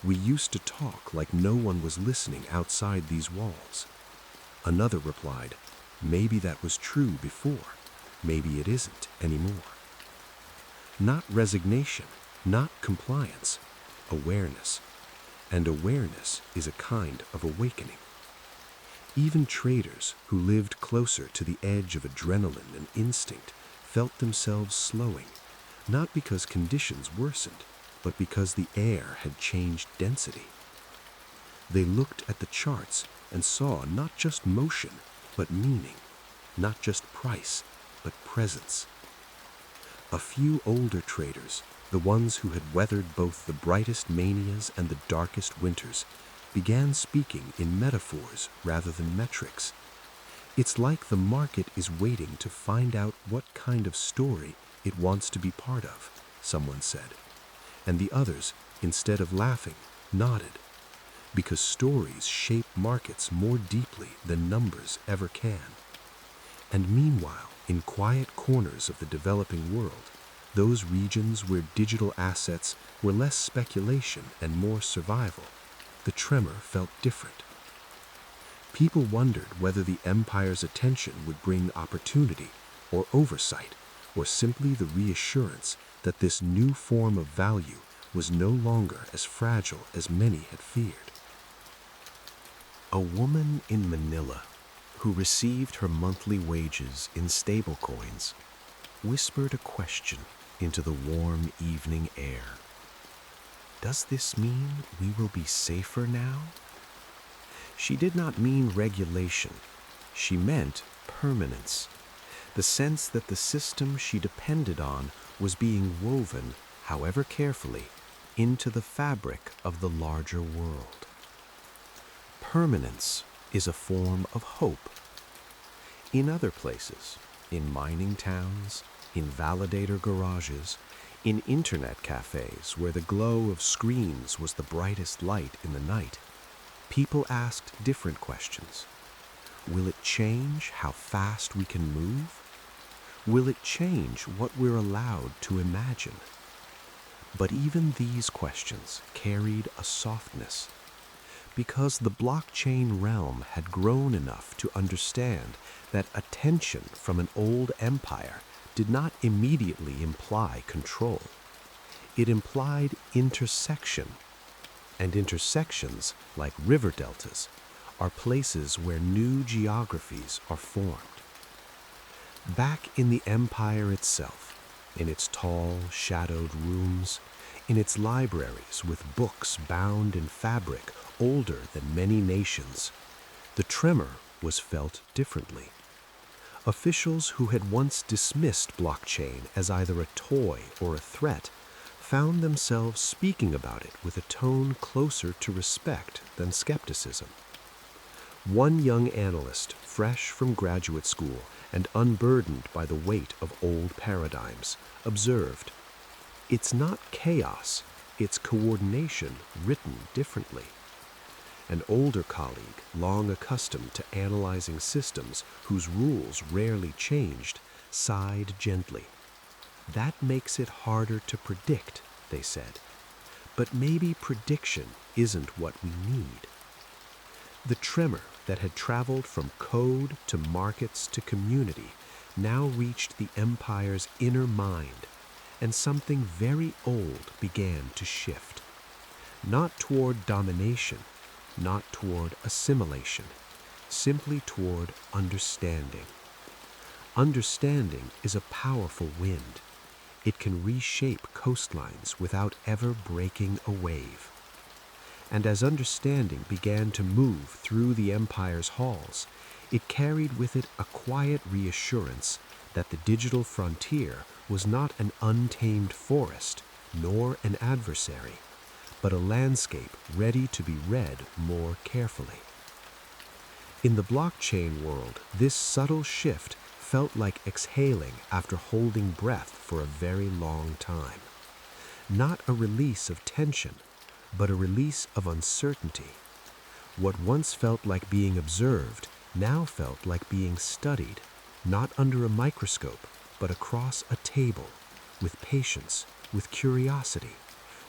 "We used to talk like no one was listening outside these walls." Another replied, "Maybe that was true before. Maybe it isn't anymore." Not resignation, not compliance, awareness. And awareness is a kind of awakening. Even traders who lived closer to the edge of adrenaline and instinct felt themselves slowing, not because conditions worsened, but because the air had changed density. They looked at the charts and saw not just motion, but meaning, not just price, but presence. A few older traders, the ones who had weathered both the brightest manias and the darkest winters, began speaking in metaphors rather than metrics. It's like the market is waiting to find out what kind of story it wants to be part of, someone said. And the others, instead of laughing, nodded. Because stories shape markets more deeply than numbers ever can. And meanwhile, in quiet corners of the developing world, those regions where digital assets were less speculation and more survival, the tremor felt different. People wondered whether the empire's attention would bring opportunity or oversight, or simply the reassurance that this new form of value was no longer as fragile as many had feared. A woman in Manila, who received her monthly wages in stablecoins, whispered a question into the warm evening air. Does this mean we will be safer now? She did not mean regulation. She meant permanence, the sense that the system she depended on was being woven, however carefully, into the fabric of the larger world. Permanence is a form of hope. In other places, in mining towns, in validator garages, in internet cafes where the glow of screens was the brightest light in the night, people asked different questions. Will it change how fast we can move? Will it change what we're allowed to imagine? But even these questions carried a softness, because the blockchain realm had grown enough to understand that attention from an old empire did not immediately imply control. It implied intersection, and intersections, like river deltas, are places where new geographies are formed. Back in the empire itself, in its tall, shadowed rooms, in its libraries with books bound in fabric older than many nations, the tremor was felt differently. Officials who had once dismissed blockchain as either a toy or a threat found themselves speaking about it with a tone closer to respect than skepticism. One young analyst, fresh from graduate school and unburdened by the weight of old paradigms, observed, "It's not chaos, it's coordination written differently." An older colleague, long accustomed to analyzing systems whose rules rarely changed, sighed gently. "That makes it harder to predict," they said. "But maybe prediction isn't what we need." The tremor that had traveled from code to markets to community now reached the empire's inner mind, and something very old began to shift. Not toward domination, not toward assimilation, simply toward understanding. Understanding is a powerful wind. It can reshape coastlines without ever breaking a wave. And as understanding began to move through the empire's halls, it carried with it a quiet reassurance that the digital frontier was not an untamed forest, nor an adversary, but a landscape ready to be read more carefully. In the blockchain world, this subtle shift felt like exhaling after holding breath for a very long time. Not a release of tension, but a release of uncertainty. What once felt like being observed now felt like being studied, not under a microscope, but across a table, with patience, with curiosity,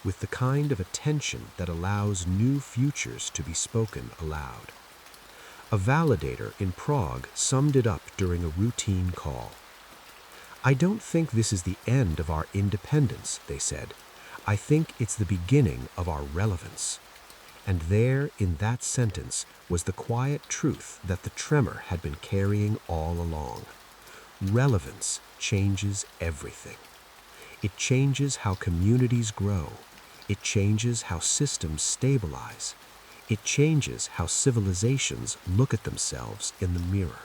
with the kind of attention that allows new futures to be spoken aloud. A validator in Prague summed it up during a routine call. "I don't think this is the end of our independence," they said. "I think it's the beginning of our relevance." And there, in that sentence, was the quiet truth that the tremor had been carrying all along. Relevance changes everything. It changes how communities grow. It changes how systems stabilize. It changes how civilizations look at themselves in the mirror.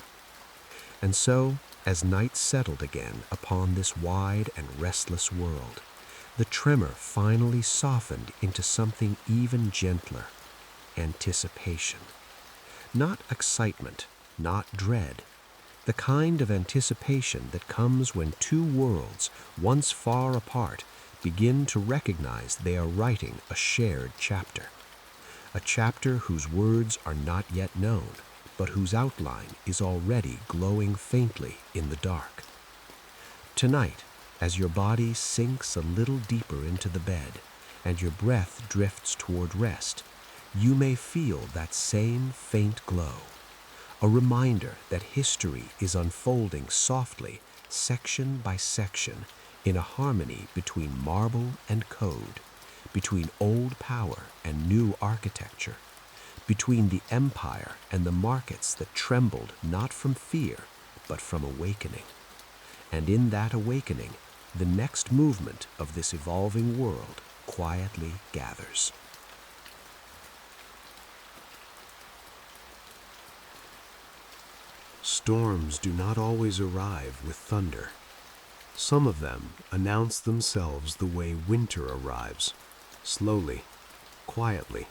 And so, as night settled again upon this wide and restless world, the tremor finally softened into something even gentler: anticipation. Not excitement, not dread. The kind of anticipation that comes when two worlds, once far apart, begin to recognize they are writing a shared chapter. A chapter whose words are not yet known, but whose outline is already glowing faintly in the dark. Tonight, as your body sinks a little deeper into the bed and your breath drifts toward rest, you may feel that same faint glow, a reminder that history is unfolding softly, section by section, in a harmony between marble and code, between old power and new architecture, between the empire and the markets that trembled not from fear, but from awakening. And in that awakening, the next movement of this evolving world quietly gathers. storms do not always arrive with thunder. Some of them announce themselves the way winter arrives, slowly, quietly,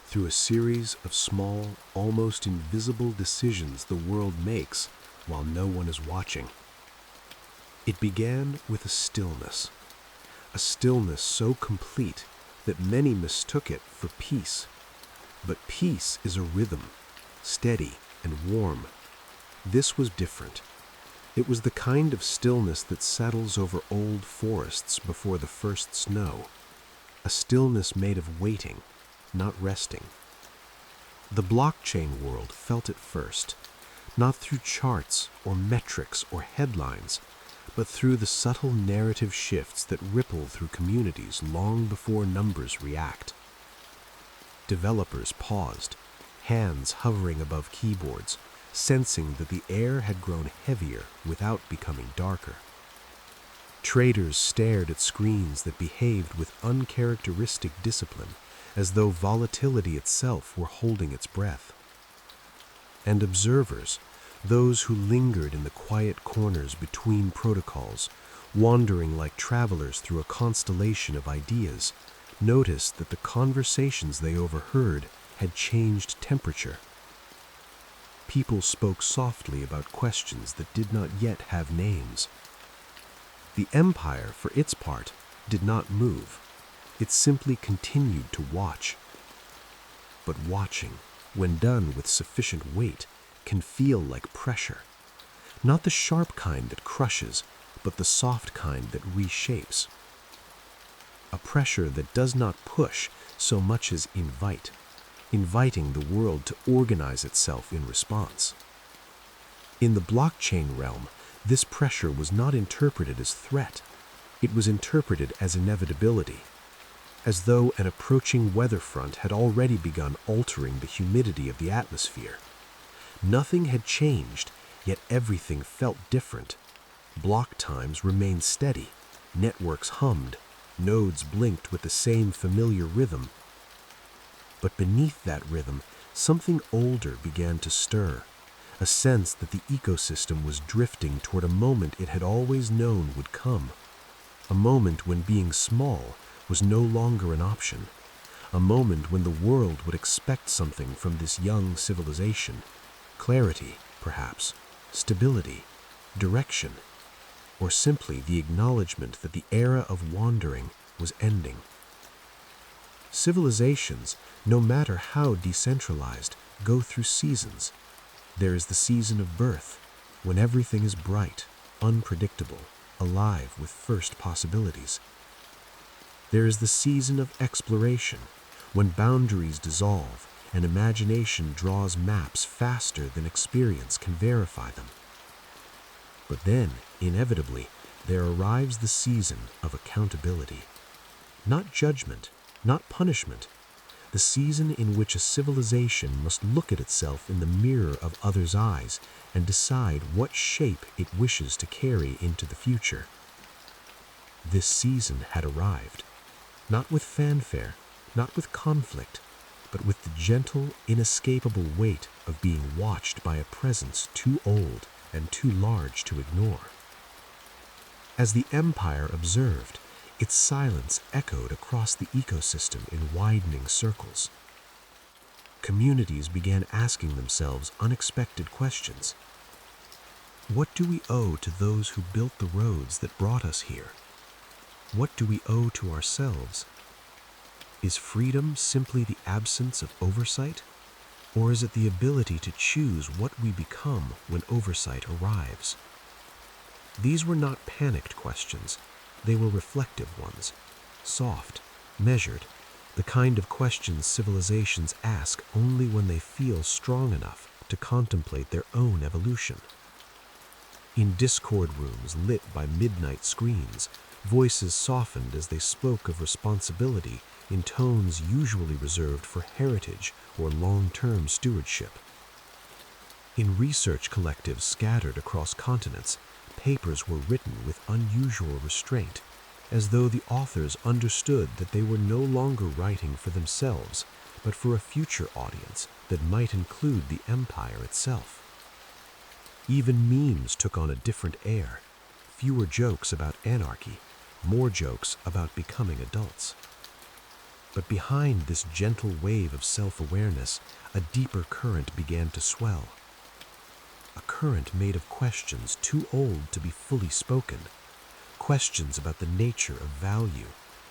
through a series of small, almost invisible decisions the world makes while no one is watching. It began with a stillness so complete that many mistook it for peace. But peace is a rhythm, steady and warm. This was different. It was the kind of stillness that settles over old forests before the first snow, a stillness made of waiting, not resting. The blockchain world felt it first, not through charts or metrics or headlines, but through the subtle narrative shifts that ripple through communities long before numbers react. Developers paused, hands hovering above keyboards, sensing that the air had grown heavier without becoming darker. Traders stared at screens that behaved with uncharacteristic discipline, as though volatility itself were holding its breath. And observers, those who lingered in the quiet corners between protocols, wandering like travelers through a constellation of ideas, noticed that the conversations they overheard had changed temperature. People spoke softly about questions that did not yet have names. The empire, for its part, did not move. It simply continued to watch. But watching, when done with sufficient weight, can feel like pressure. Not the sharp kind that crushes, but the soft kind that reshapes. A pressure that does not push so much as invite, inviting the world to organize itself in response. In the blockchain realm, this pressure was not interpreted as threat. It was interpreted as inevitability, as though an approaching weather front had already begun altering the humidity of the atmosphere. Nothing had changed, yet everything felt different. Block times remained steady, networks hummed, nodes blinked with the same familiar rhythm. But beneath that rhythm, something older began to stir, a sense that the ecosystem was drifting toward a moment it had always known would come, a moment when being small was no longer an option, a moment when the world would expect something from this young civilization. Clarity, perhaps, stability, direction, or simply the acknowledgement that the era of wandering was ending. Civilizations, no matter how decentralized, go through seasons. There is the season of birth, when everything is bright, unpredictable, alive with first possibilities. There is the season of exploration, when boundaries dissolve and imagination draws maps faster than experience can verify them. But then, inevitably, there arrives the season of accountability. Not judgment, not punishment. The season in which a civilization must look at itself in the mirror of others' eyes and decide what shape it wishes to carry into the future. This season had arrived, not with fanfare, not with conflict, but with the gentle, inescapable weight of being watched by a presence too old and too large to ignore. As the empire observed, its silence echoed across the ecosystem in widening circles. Communities began asking themselves unexpected questions. What do we owe to those who built the roads that brought us here? What do we owe to ourselves? Is freedom simply the absence of oversight? Or is it the ability to choose what we become when oversight arrives? These were not panicked questions. They were reflective ones, soft, measured, the kind of questions civilizations ask only when they feel strong enough to contemplate their own evolution. In Discord rooms lit by midnight screens, voices softened as they spoke of responsibility in tones usually reserved for heritage or long-term stewardship. In research collectives scattered across continents, papers were written with unusual restraint, as though the authors understood that they were no longer writing for themselves, but for a future audience that might include the empire itself. Even memes took on a different air. Fewer jokes about anarchy, more jokes about becoming adults. But behind this gentle wave of self-awareness, a deeper current began to swell. A current made of questions too old to be fully spoken. Questions about the nature of value,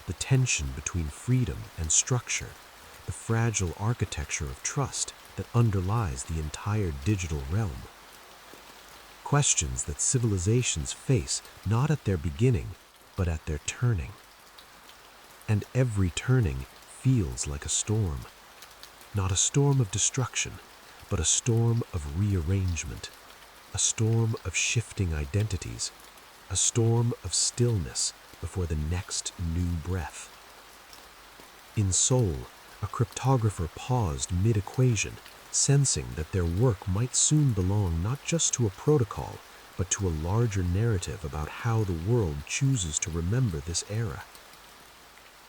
the tension between freedom and structure, the fragile architecture of trust that underlies the entire digital realm. Questions that civilizations face not at their beginning, but at their turning. And every turning feels like a storm. Not a storm of destruction, but a storm of rearrangement, a storm of shifting identities, a storm of stillness before the next new breath. In Seoul, a cryptographer paused mid-equation, sensing that their work might soon belong not just to a protocol, but to a larger narrative about how the world chooses to remember this era.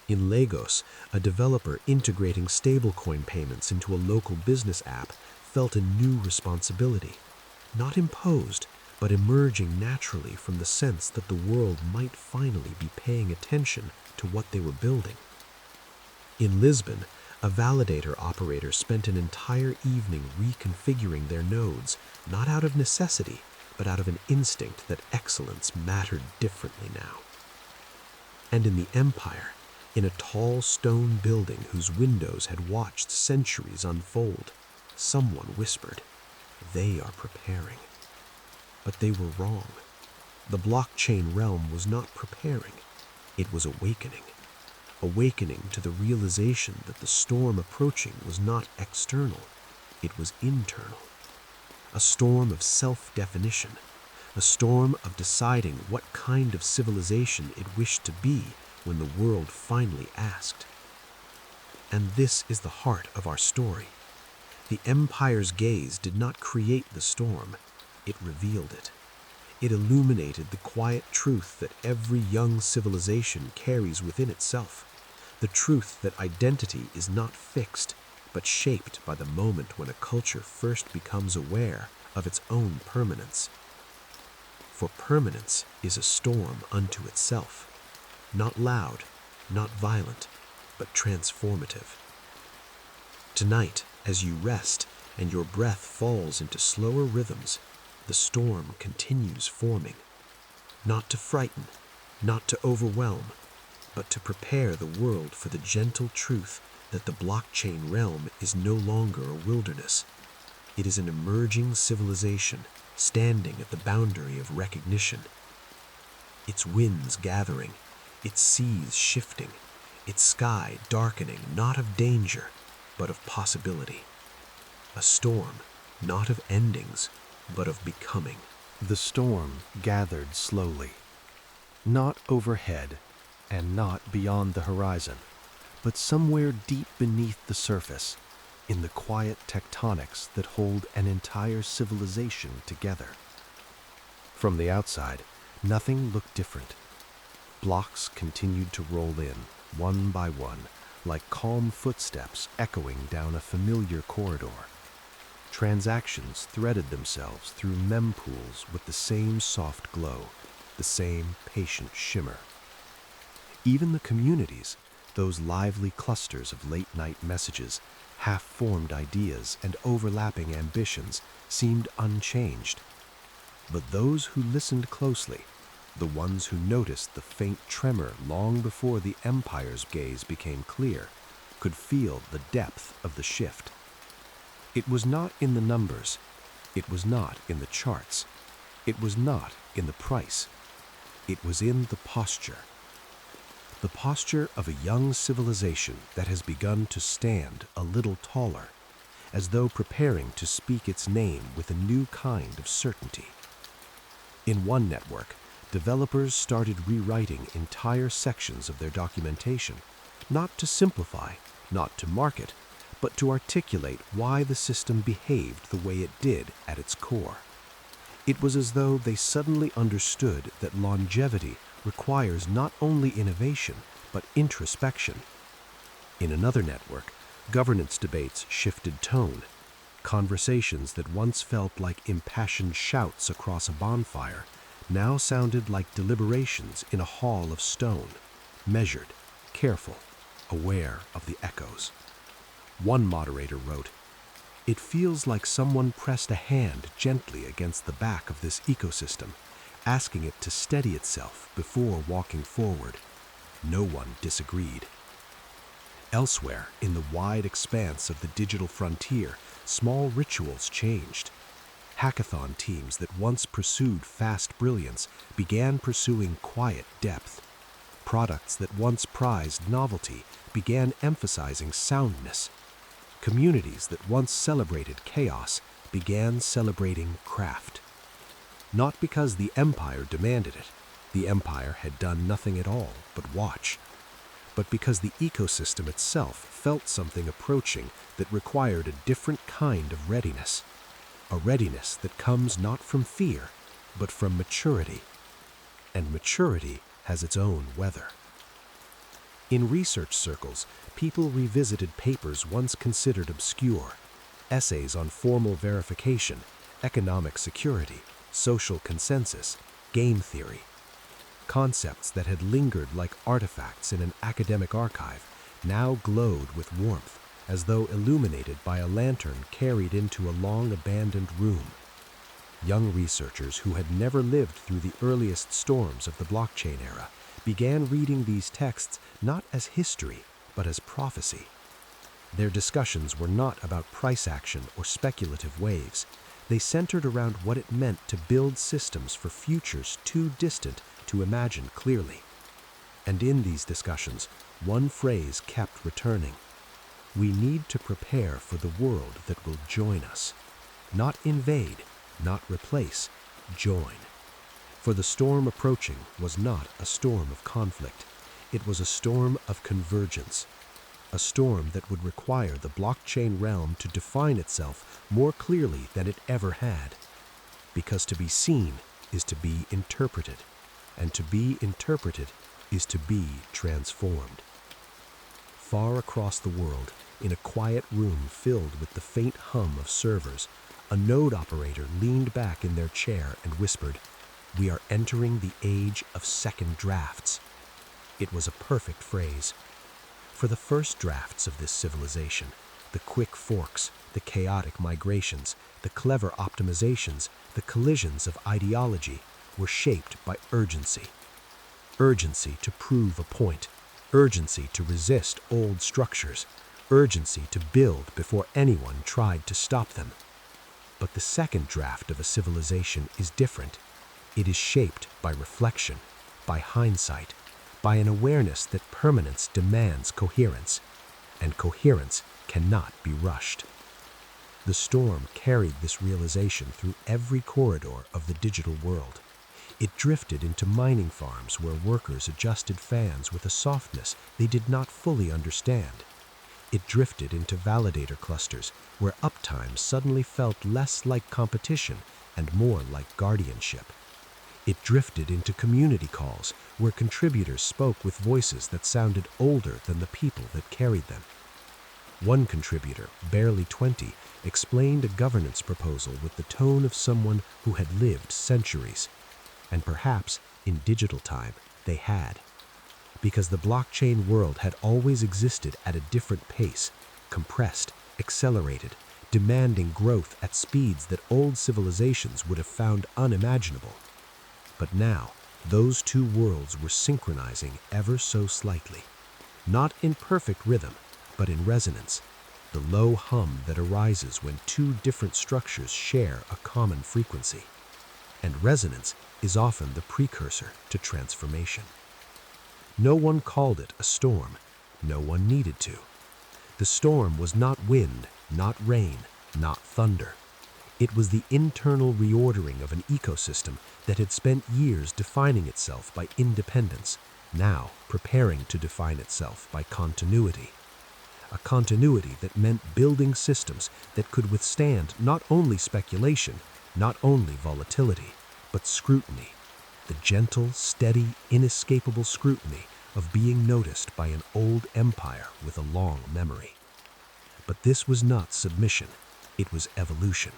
In Lagos, a developer integrating stablecoin payments into a local business app felt a new responsibility, not imposed, but emerging naturally from the sense that the world might finally be paying attention to what they were building. In Lisbon, a validator operator spent an entire evening reconfiguring their nodes, not out of necessity, but out of an instinct that excellence mattered differently now. And in the Empire, in a tall stone building whose windows had watched centuries unfold, someone whispered, "They are preparing." But they were wrong. The blockchain realm was not preparing. It was awakening. Awakening to the realization that the storm approaching was not external, it was internal. A storm of self-definition, a storm of deciding what kind of civilization it wished to be when the world finally asked. And this is the heart of our story. The Empire's gaze did not create the storm, it revealed it. It illuminated the quiet truth that every young civilization carries within itself, the truth that identity is not fixed, but shaped by the moment when a culture first becomes aware of its own permanence. For permanence is a storm unto itself, not loud, not violent, but transformative. Tonight, as you rest and your breath falls into slower rhythms, the storm continues forming, not to frighten, not to overwhelm, but to prepare the world for the gentle truth that the blockchain realm is no longer a wilderness. It is an emerging civilization standing at the boundary of recognition. Its winds gathering, its seas shifting, its sky darkening not of danger, but of possibility. A storm, not of endings, but of becoming. The storm gathered slowly, not overhead and not beyond the horizon, but somewhere deep beneath the surface, in the quiet tectonics that hold an entire civilization together. From the outside, nothing looked different. Blocks continued to roll in, one by one, like calm footsteps echoing down a familiar corridor. Transactions threaded themselves through mempools with the same soft glow, the same patient shimmer. Even the communities, those lively clusters of late-night messages, half-formed ideas and overlapping ambitions, seemed unchanged. But those who listened closely, the ones who noticed the faint tremor long before the Empire's gaze became clear, could feel the depth of the shift. It was not in the numbers, it was not in the charts, it was not in the price, it was in the posture. The posture of a young civilization that has begun to stand a little taller, as though preparing to speak its name with a new kind of certainty. In one network, developers started rewriting entire sections of their documentation, not to simplify, not to market, but to articulate why the system behaved the way it did at its core. It was as though they suddenly understood that longevity requires not only innovation, but introspection. In another network, governance debates shifted tone. Conversations that once felt like impassioned shouts across a bonfire now sounded like deliberations in a hall of stone, measured, careful, aware of the echoes. One moderator wrote, "It feels like someone pressed a hand gently against the back of this ecosystem, asking it to steady itself before walking forward." No one disagreed. Elsewhere, in the wide expanse of the digital frontier, small rituals changed. Hackathon teams that once pursued fast brilliance began pursuing quiet depth. Products that once prized novelty began emphasizing soundness. Communities that once celebrated chaos began celebrating craft. Not because the Empire demanded it, the Empire had done nothing at all but watch, but because the ecosystem itself felt something approaching that required a different kind of readiness. A readiness that comes not from fear, but from maturity. And maturity has its own weather. In research circles, people revisited papers once considered obscure, essays on formal verification, economic security, social consensus, game theory. Concepts that had lingered like artifacts in an academic archive now glowed with warmth, as though illuminated by a lantern carried into a long-abandoned room. Young researchers who had never lived through the earliest storms of the blockchain era began reading these texts not as history, but as prophecy. Their discussions were not about price action or speculative waves. They centered around what it meant to build systems for futures too distant to imagine clearly. And in these discussions, one phrase kept returning: we need to prepare for the world that will join us. Not invade, not replace, join. For the storm approaching was not a storm of conflict. It was a storm of convergence. A storm that would require the blockchain realm to define itself more clearly than it ever had. Because to be seen is to be interpreted, and to be interpreted is to be transformed. Far across the world, in a quiet room filled with the faint hum of servers, a node operator leaned back in their chair and whispered, "We are entering the age of second drafts." It was a perfect phrase. For the first drafts of this civilization, the quick forks, the chaotic migrations, the clever optimizations, the collisions of ideology were shaped by urgency. Urgency to prove a point, urgency to resist old structures, urgency to build before anyone tried to stop them. But the second draft of a civilization is different. It is shaped by reflection, by hindsight, by an awareness that permanence demands coherence, and coherence cannot be rushed. The storm carried this realization through every corridor of the digital world. It drifted into mining farms where workers adjusted fans with a softness they did not fully understand. It drifted into validator clusters where uptime suddenly felt less like competition and more like guardianship. It drifted into community calls where contributors spoke with voices that sounded older than the people that carried them. One contributor, barely 20, explained a governance proposal with the tone of someone who had lived centuries. And perhaps, in digital time, they had. Because the blockchain world had always existed at a different pace, compressed, accelerated, demanding growth at speeds that old civilizations would have found unimaginable. But now, those two worlds were synchronizing ever so slightly. Not in perfect rhythm, but in resonance, the low hum that arises when two different structures share a common frequency. And resonance is often the precursor to transformation. No one called it a storm. No one needed to. The storm was not wind, not rain, not thunder. It was the internal reordering of an ecosystem that had spent years defining itself by independence, now preparing to define itself by continuity. A continuity that meant building systems that could withstand not only speculation, not only volatility, but scrutiny, the gentle, steady, inescapable scrutiny of being noticed by an old empire with a long memory. But this was not submission. It was evolution.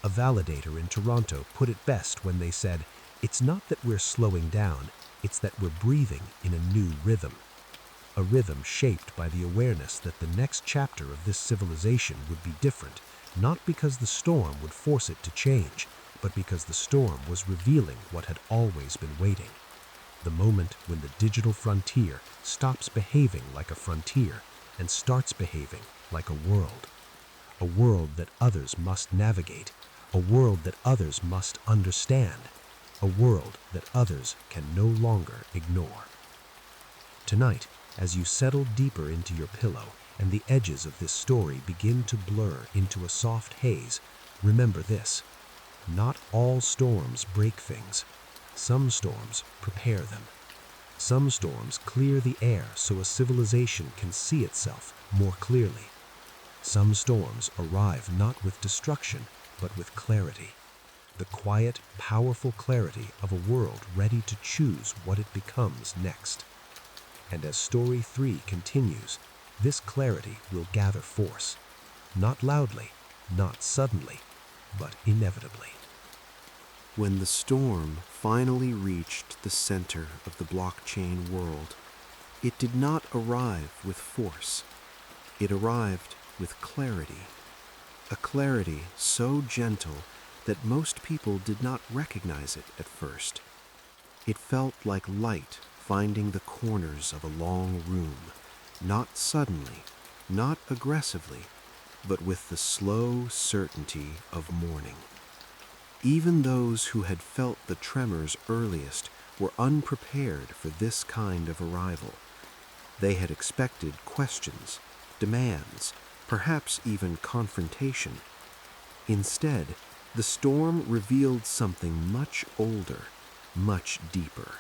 A validator in Toronto put it best when they said, "It's not that we're slowing down, it's that we're breathing in a new rhythm." A rhythm shaped by the awareness that the next chapter of this civilization would be different, not because the storm would force it to change, but because the storm was revealing what had always been waiting. The moment when the digital frontier stops behaving like a frontier and starts behaving like a world. A world that others must navigate, a world that others must understand, a world that others can no longer ignore. Tonight, as you settle deeper into your pillow and the edges of this story begin to blur into a soft haze, remember this: not all storms break things. Some storms prepare them. Some storms clear the air so a civilization can see itself more clearly. Some storms arrive not with destruction, but with clarity. The quiet, powerful clarity of a world ready to choose what it becomes next. And as Story 3 continues, this clarity will gather force. Not loudly, not suddenly, but inevitably. When the storm finally reached the center of the blockchain world, it did not arrive with force. It arrived with clarity. A clarity so gentle that most people did not recognize it at first. It felt like light finding the corners of a long room, not suddenly, not aggressively, but with the slow certainty of morning. Even those who had felt the tremors earliest were unprepared for this kind of arrival. They had expected questions, demands, perhaps even confrontation. Instead, the storm revealed something much older, much deeper.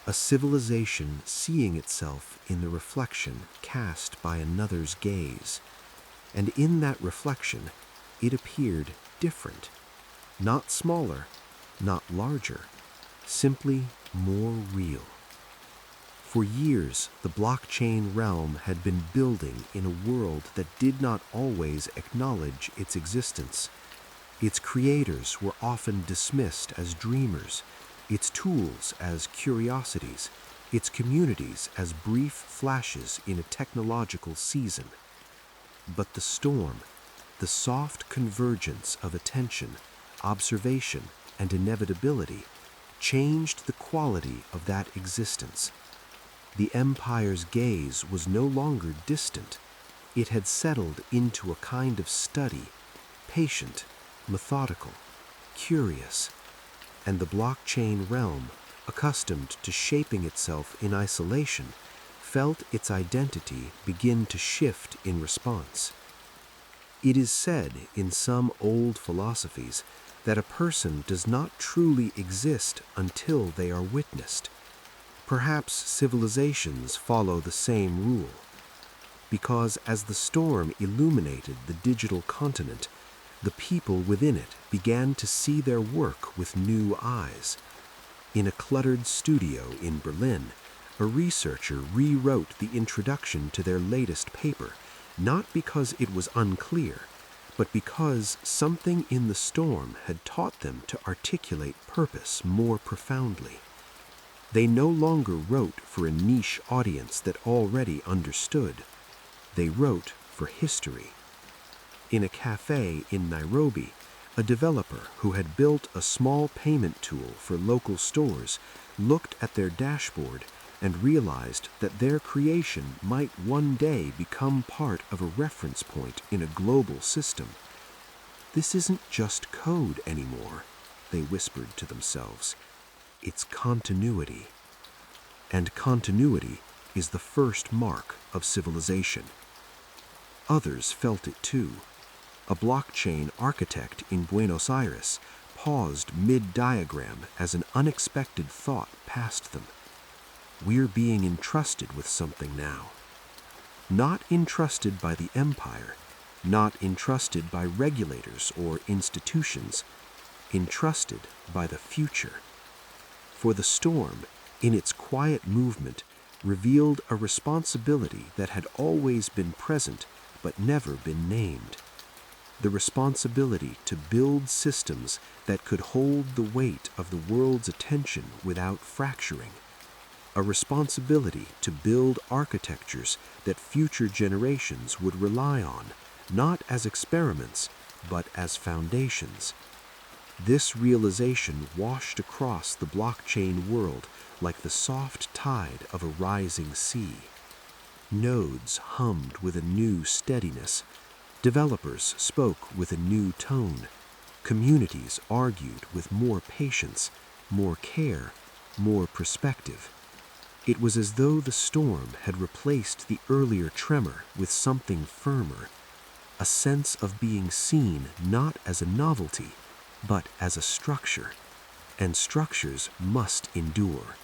A civilization seeing itself in the reflection cast by another's gaze. And in that reflection, it appeared different. Not smaller, not larger, simply more real. For years, the blockchain realm had been building in a world that did not always acknowledge its existence. Its creators were often dismissed as dreamers, its tools as curiosities, its communities as brief flashes in a technological season. But the storm, the soft convergence of attention, observation, and inevitability, changed the quality of that existence. The Empire's gaze was no longer distant. It had settled into a kind of study, patient, methodical, curious, and the blockchain realm, accustomed to shaping itself in isolation, felt its identity begin to shift in response. It is said in some old philosophies that a person does not truly exist until they are witnessed. Perhaps civilizations follow the same rule, because as the storm illuminated the digital continent, the people within it began to see their work with new eyes. In a cluttered studio in Berlin, a researcher rewrote the introduction to their latest paper, not because it was unclear, but because something in the storm had taught them to articulate purpose more profoundly. They no longer wrote for a niche audience that already understood. They wrote for history. In a cafe in Nairobi, a developer who had built a small payment tool for local stores looked at their dashboard and realized that their creation might one day become part of a reference point in a global system. "This isn't just code anymore," they whispered to themselves. "It's continuity." And continuity is the first mark of civilization. Others felt it too. A blockchain architect in Buenos Aires paused mid-diagram as an unexpected thought passed them. We're being entrusted with something now. Not entrusted by the empire, not entrusted by regulators or institutions, entrusted by the future. For the storm, in its quiet movement, revealed a responsibility that had always been present but never been named. the responsibility to build systems that could hold the weight of the world's attention without fracturing, a responsibility to build architectures that future generations would rely on, not as experiments, but as foundations. This realization washed across the blockchain world like the soft tide of a rising sea. Nodes hummed with a new steadiness. Developers spoke with a new tone. Communities argued with more patience, more care, more perspective. It was as though the storm had replaced the earlier tremor with something firmer, a sense of being seen not as a novelty, but as a structure, and structures must endure.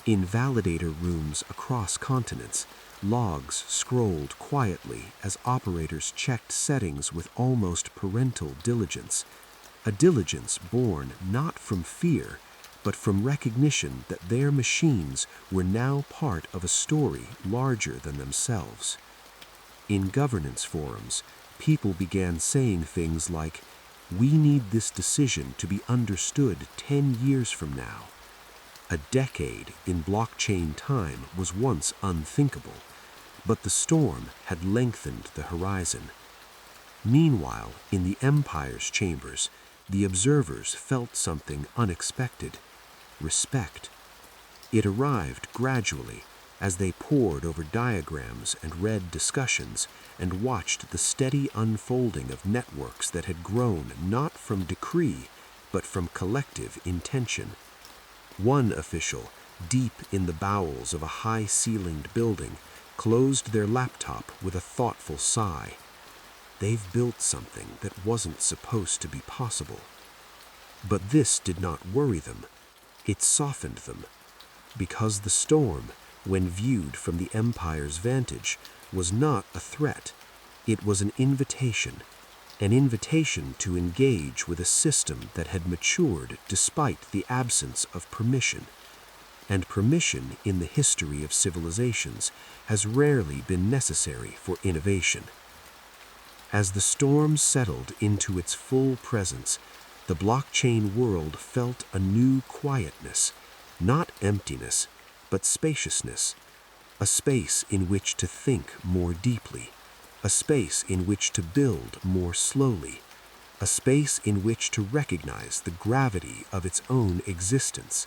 In validator rooms across continents, logs scrolled quietly as operators checked settings with almost parental diligence, a diligence born not from fear, but from recognition that their machines were now part of a story larger than themselves. In governance forums, people began saying things like, "We need this decision to be understood 10 years from now." A decade in blockchain time was once unthinkable, but the storm had lengthened the horizon. Meanwhile, in the Empire's chambers, the observers felt something unexpected: respect. It arrived gradually as they pored over diagrams and read discussions and watched the steady unfolding of networks that had grown not from decree, but from collective intention. One official, deep in the bowels of a high-ceilinged building, closed their laptop with a thoughtful sigh. They've built something that wasn't supposed to be possible. But this did not worry them. It softened them, because the storm, when viewed from the Empire's vantage, was not a threat. It was an invitation to engage with a system that had matured despite the absence of permission. And permission in the history of civilizations has rarely been necessary for innovation. As the storm settled into its full presence, the blockchain world felt a new quietness, not emptiness, but spaciousness, a space in which to think more deeply, a space in which to build more slowly, a space in which to recognize the gravity of its own existence,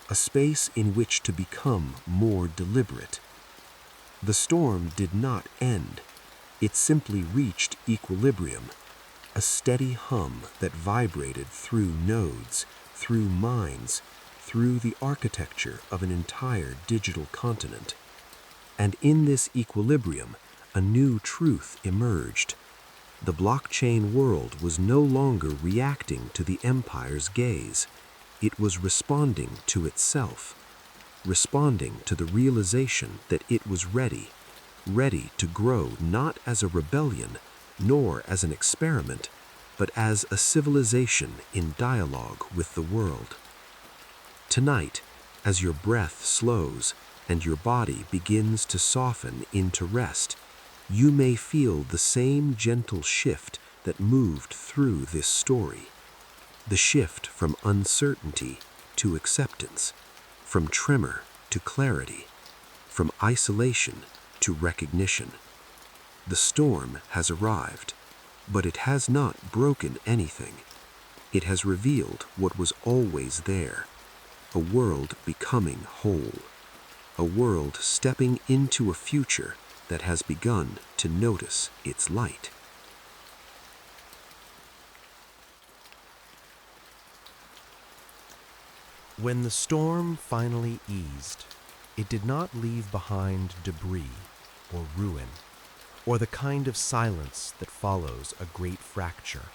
a space in which to become more deliberate. The storm did not end. It simply reached equilibrium, a steady hum that vibrated through nodes, through minds, through the architecture of an entire digital continent. And in this equilibrium, a new truth emerged. The blockchain world was no longer reacting to the Empire's gaze. It was responding to itself, responding to the realization that it was ready to grow not as a rebellion, nor as an experiment, but as a civilization in dialogue with the world. Tonight, as your breath slows and your body begins to soften into rest, you may feel the same gentle shift that moved through this story. The shift from uncertainty to acceptance, from tremor to clarity, from isolation to recognition. The storm has arrived, but it has not broken anything. It has revealed what was always there, a world becoming whole, a world stepping into a future that has begun to notice its light. When the storm finally eased, it did not leave behind debris or ruin, or the kind of silence that follows a great fracture.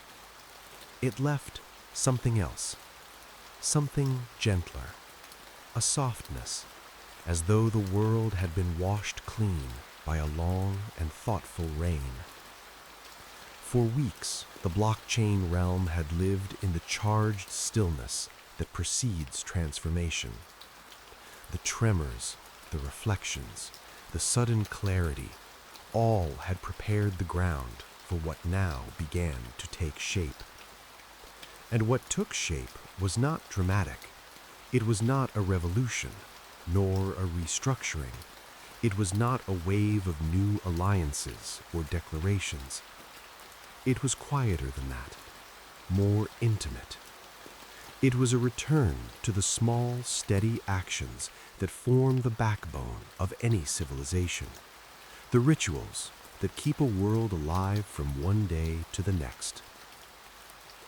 It left something else, something gentler, a softness, as though the world had been washed clean by a long and thoughtful rain. For weeks, the blockchain realm had lived in the charged stillness that precedes transformation. The tremors, the reflections, the sudden clarity, all had prepared the ground for what now began to take shape. And what took shape was not dramatic. It was not a revolution, nor a restructuring. It was not a wave of new alliances or declarations. It was quieter than that, more intimate. It was a return to the small, steady actions that form the backbone of any civilization, the rituals that keep a world alive from one day to the next.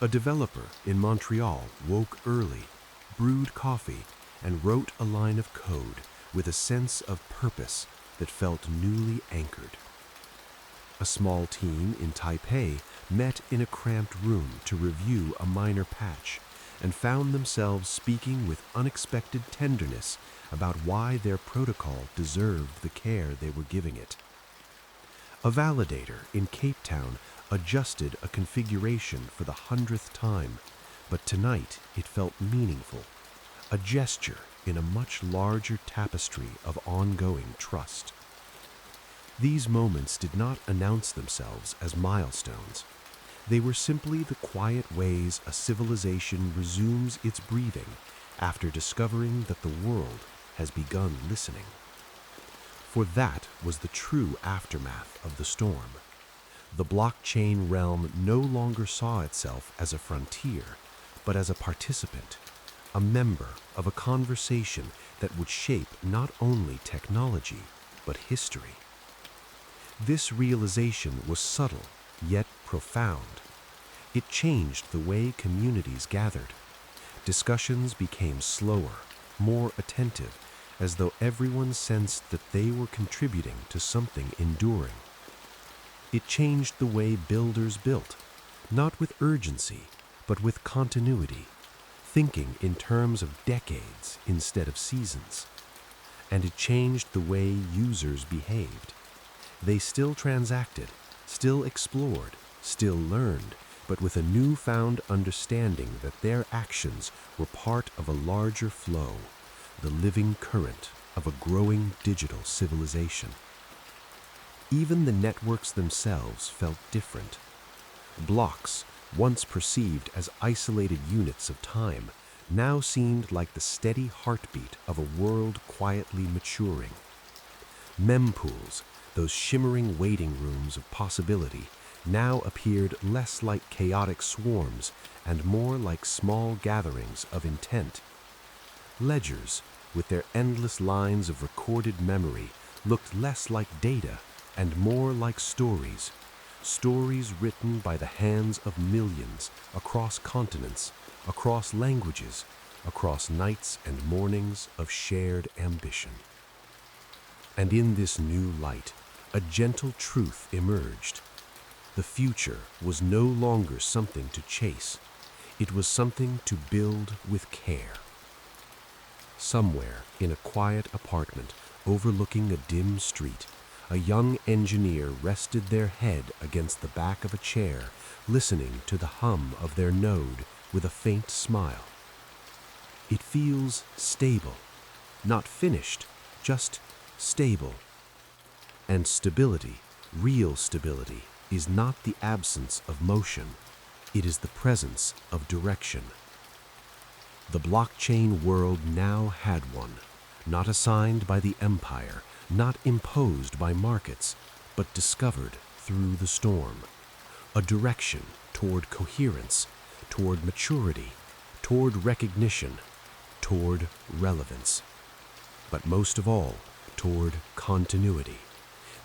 A developer in Montreal woke early, brewed coffee, and wrote a line of code with a sense of purpose that felt newly anchored. A small team in Taipei met in a cramped room to review a minor patch and found themselves speaking with unexpected tenderness about why their protocol deserved the care they were giving it. A validator in Cape Town adjusted a configuration for the 100th time, but tonight it felt meaningful, a gesture in a much larger tapestry of ongoing trust. These moments did not announce themselves as milestones. They were simply the quiet ways a civilization resumes its breathing after discovering that the world has begun listening. For that was the true aftermath of the storm. The blockchain realm no longer saw itself as a frontier, but as a participant, a member of a conversation that would shape not only technology, but history. This realization was subtle, yet profound. It changed the way communities gathered. Discussions became slower, more attentive, as though everyone sensed that they were contributing to something enduring. It changed the way builders built, not with urgency, but with continuity, thinking in terms of decades instead of seasons. And it changed the way users behaved. They still transacted, still explored, still learned, but with a newfound understanding that their actions were part of a larger flow, the living current of a growing digital civilization. Even the networks themselves felt different. Blocks, once perceived as isolated units of time, now seemed like the steady heartbeat of a world quietly maturing. Mempools, those shimmering waiting rooms of possibility, now appeared less like chaotic swarms and more like small gatherings of intent. Ledgers, with their endless lines of recorded memory, looked less like data and more like stories, stories written by the hands of millions across continents, across languages, across nights and mornings of shared ambition. And in this new light, a gentle truth emerged. The future was no longer something to chase. It was something to build with care. Somewhere in a quiet apartment overlooking a dim street, a young engineer rested their head against the back of a chair, listening to the hum of their node with a faint smile. It feels stable, not finished, just stable. And stability, real stability, is not the absence of motion. It is the presence of direction. The blockchain world now had one, not assigned by the empire, not imposed by markets, but discovered through the storm. A direction toward coherence, toward maturity, toward recognition, toward relevance. But most of all, toward continuity.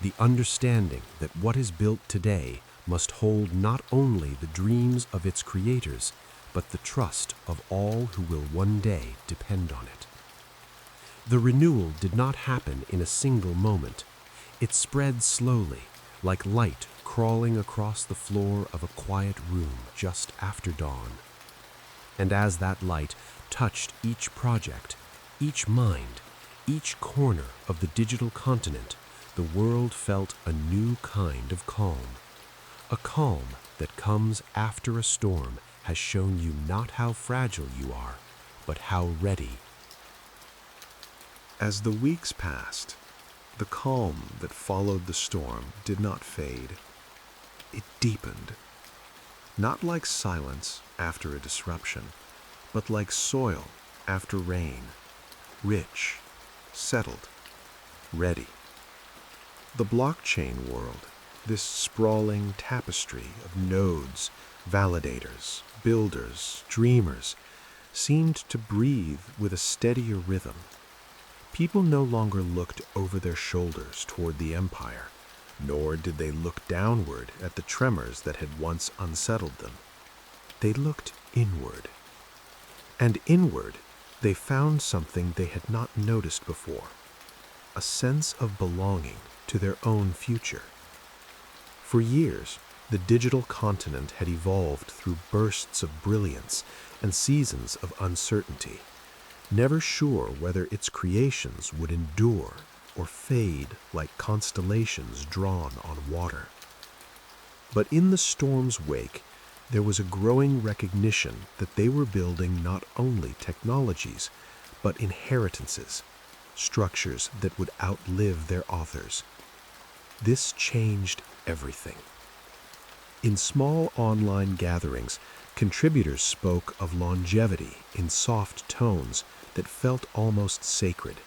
The understanding that what is built today must hold not only the dreams of its creators, but the trust of all who will one day depend on it. The renewal did not happen in a single moment. It spread slowly, like light crawling across the floor of a quiet room just after dawn. And as that light touched each project, each mind, each corner of the digital continent, the world felt a new kind of calm. A calm that comes after a storm has shown you not how fragile you are, but how ready. As the weeks passed, the calm that followed the storm did not fade. it deepened. Not like silence after a disruption, but like soil after rain, rich, settled, ready. The blockchain world, this sprawling tapestry of nodes, validators, builders, dreamers, seemed to breathe with a steadier rhythm. People no longer looked over their shoulders toward the empire, nor did they look downward at the tremors that had once unsettled them. They looked inward. And inward, they found something they had not noticed before, a sense of belonging to their own future. For years, the digital continent had evolved through bursts of brilliance and seasons of uncertainty, never sure whether its creations would endure or fade like constellations drawn on water. But in the storm's wake, there was a growing recognition that they were building not only technologies, but inheritances, structures that would outlive their authors. This changed everything. In small online gatherings, contributors spoke of longevity in soft tones that felt almost sacred.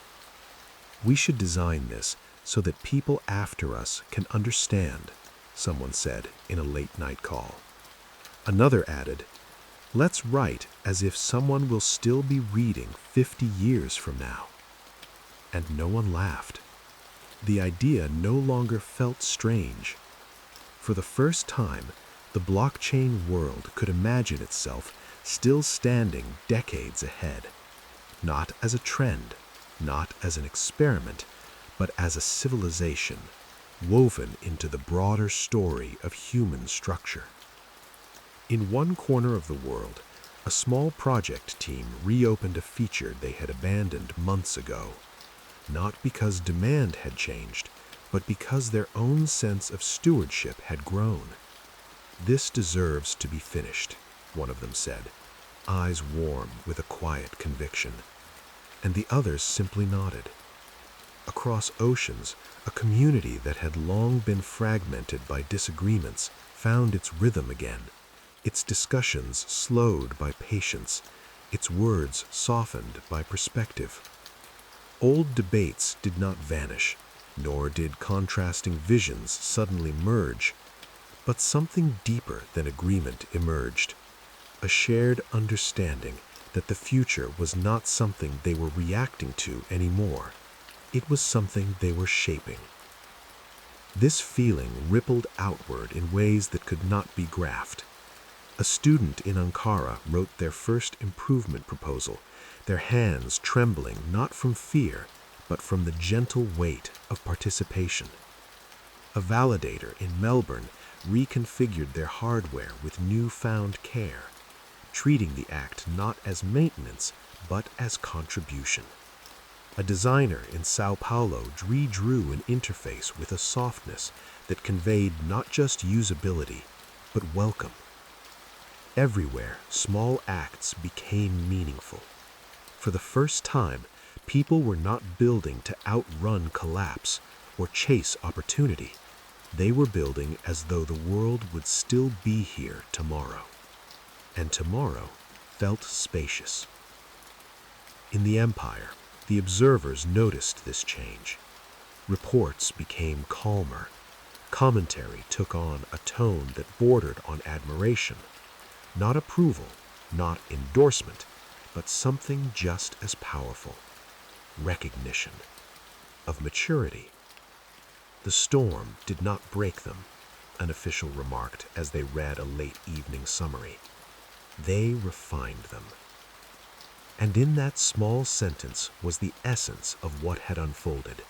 "We should design this so that people after us can understand," someone said in a late-night call. Another added, "Let's write as if someone will still be reading 50 years from now." And no one laughed. The idea no longer felt strange. For the first time, the blockchain world could imagine itself still standing decades ahead, not as a trend, not as an experiment, but as a civilization woven into the broader story of human structure. In one corner of the world, a small project team reopened a feature they had abandoned months ago, not because demand had changed, but because their own sense of stewardship had grown. "This deserves to be finished," one of them said, eyes warm with a quiet conviction, and the others simply nodded. Across oceans, a community that had long been fragmented by disagreements found its rhythm again, its discussions slowed by patience, its words softened by perspective. Old debates did not vanish, nor did contrasting visions suddenly merge, but something deeper than agreement emerged, a shared understanding that the future was not something they were reacting to anymore. It was something they were shaping. This feeling rippled outward in ways that could not be graphed. A student in Ankara wrote their first improvement proposal, their hands trembling not from fear, but from the gentle weight of participation. A validator in Melbourne reconfigured their hardware with newfound care, treating the act not as maintenance, but as contribution. A designer in Sao Paulo redrew an interface with a softness that conveyed not just usability, but welcome. Everywhere, small acts became meaningful. For the first time, people were not building to outrun collapse or chase opportunity. They were building as though the world would still be here tomorrow. And tomorrow felt spacious. In the empire, the observers noticed this change. Reports became calmer. Commentary took on a tone that bordered on admiration. Not approval, not endorsement, but something just as powerful. Recognition of maturity. "The storm did not break them," an official remarked as they read a late evening summary. "They refined them." And in that small sentence was the essence of what had unfolded,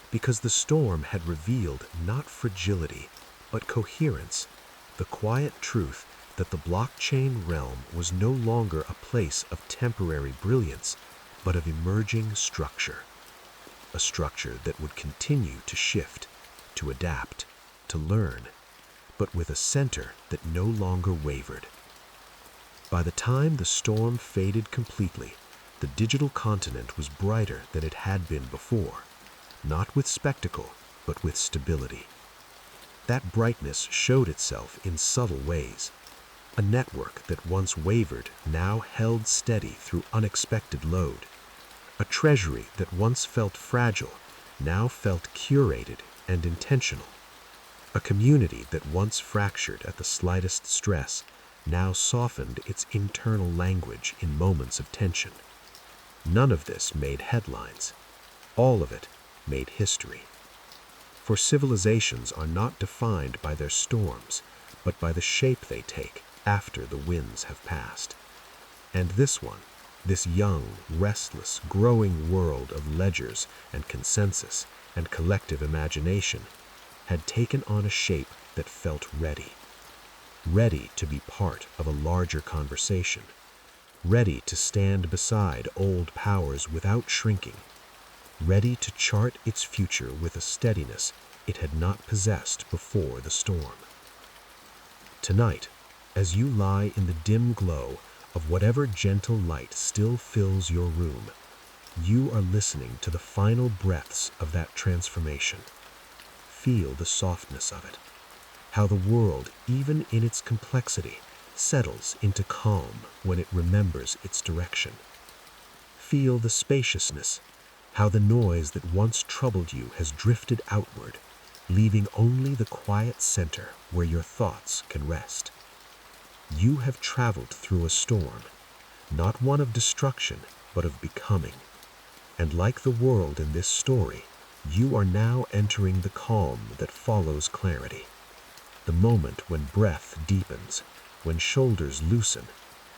because the storm had revealed not fragility, but coherence, the quiet truth that the blockchain realm was no longer a place of temporary brilliance, but of emerging structure, a structure that would continue to shift, to adapt, to learn, but with a center that no longer wavered. By the time the storm faded completely, the digital continent was brighter than it had been before, not with spectacle, but with stability. That brightness showed itself in subtle ways. A network that once wavered now held steady through unexpected load. A treasury that once felt fragile now felt curated and intentional. A community that once fractured at the slightest stress now softened its internal language in moments of tension. None of this made headlines. All of it made history. For civilizations are not defined by their storms, but by the shape they take after the winds have passed. And this one, this young, restless, growing world of ledgers and consensus and collective imagination, had taken on a shape that felt ready. Ready to be part of a larger conversation. Ready to stand beside old powers without shrinking. Ready to chart its future with a steadiness it had not possessed before the storm. Tonight, as you lie in the dim glow of whatever gentle light still fills your room, you are listening to the final breaths of that transformation. Feel the softness of it, how the world, even in its complexity, settles into calm when it remembers its direction. Feel the spaciousness, how the noise that once troubled you has drifted outward, leaving only the quiet center where your thoughts can rest. You have traveled through a storm, not one of destruction, but of becoming. And like the world in this story, you are now entering the calm that follows clarity. The moment when breath deepens, when shoulders loosen,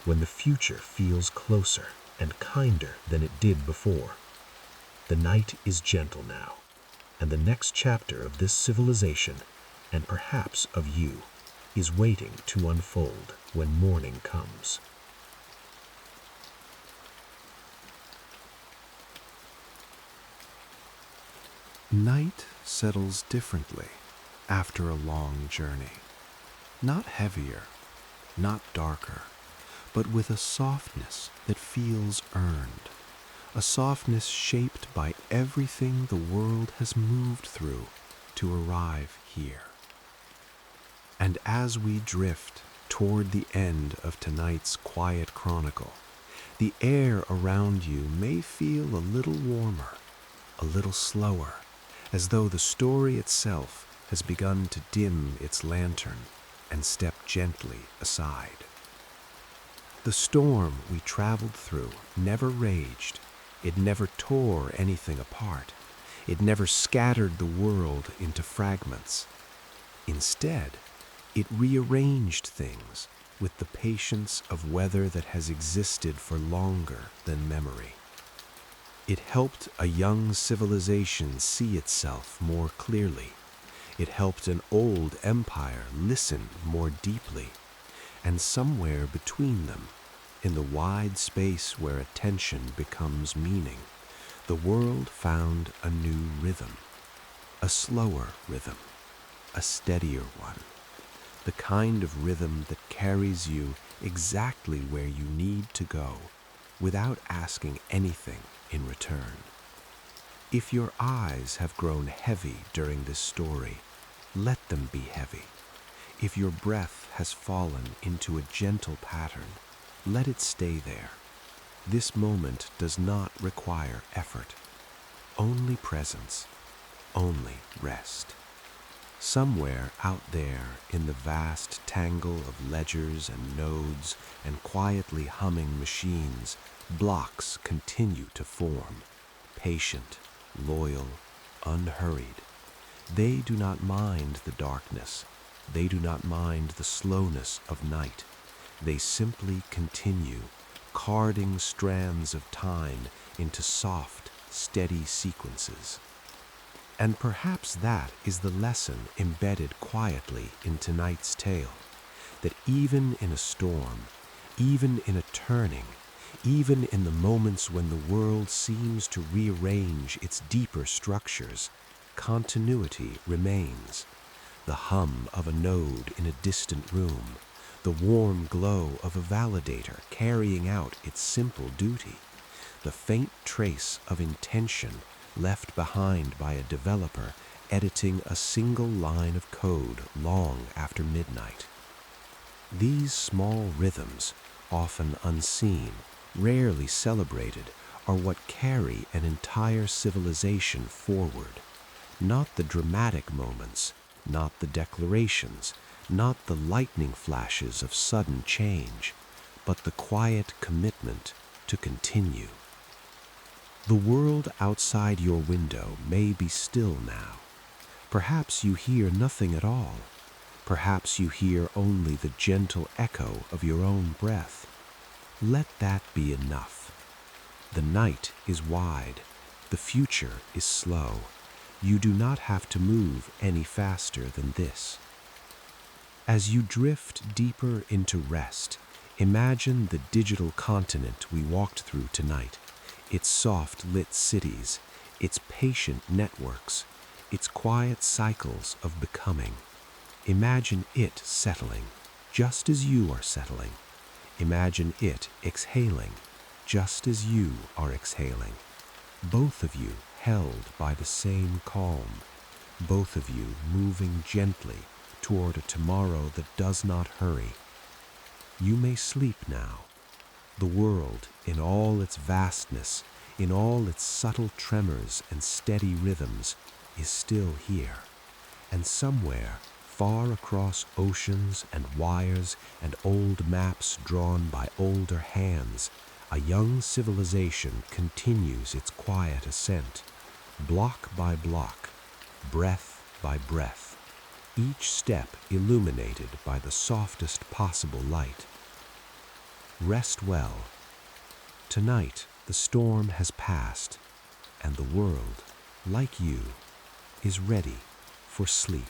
when the future feels closer and kinder than it did before. The night is gentle now, and the next chapter of this civilization, and perhaps of you, is waiting to unfold when morning comes. Night settles differently after a long journey. Not heavier, not darker, but with a softness that feels earned. A softness shaped by everything the world has moved through to arrive here. And as we drift toward the end of tonight's quiet chronicle, the air around you may feel a little warmer, a little slower, as though the story itself has begun to dim its lantern and step gently aside. The storm we traveled through never raged. It never tore anything apart. It never scattered the world into fragments. Instead, it rearranged things with the patience of weather that has existed for longer than memory. It helped a young civilization see itself more clearly. It helped an old empire listen more deeply. And somewhere between them, in the wide space where attention becomes meaning, the world found a new rhythm, a slower rhythm, a steadier one, the kind of rhythm that carries you exactly where you need to go without asking anything in return. If your eyes have grown heavy during this story, let them be heavy. If your breath has fallen into a gentle pattern, let it stay there. This moment does not require effort, only presence, only rest. Somewhere out there in the vast tangle of ledgers and nodes and quietly humming machines, blocks continue to form, patient, loyal, unhurried. They do not mind the darkness. They do not mind the slowness of night. They simply continue, carding strands of time into soft, steady sequences. And perhaps that is the lesson embedded quietly in tonight's tale, that even in a storm, even in a turning, even in the moments when the world seems to rearrange its deeper structures, continuity remains. The hum of a node in a distant room, the warm glow of a validator carrying out its simple duty, the faint trace of intention left behind by a developer editing a single line of code long after midnight. These small rhythms, often unseen, rarely celebrated, are what carry an entire civilization forward. Not the dramatic moments, not the declarations, not the lightning flashes of sudden change, but the quiet commitment to continue. The world outside your window may be still now. Perhaps you hear nothing at all. Perhaps you hear only the gentle echo of your own breath. Let that be enough. The night is wide. The future is slow. You do not have to move any faster than this. As you drift deeper into rest, imagine the digital continent we walked through tonight, its soft-lit cities, its patient networks, its quiet cycles of becoming. Imagine it settling, just as you are settling. Imagine it exhaling, just as you are exhaling. Both of you held by the same calm, both of you moving gently toward a tomorrow that does not hurry. You may sleep now. The world, in all its vastness, in all its subtle tremors and steady rhythms, is still here. And somewhere, far across oceans and wires and old maps drawn by older hands, a young civilization continues its quiet ascent, block by block, breath by breath, each step illuminated by the softest possible light. Rest well. Tonight, the storm has passed, and the world, like you, is ready for sleep.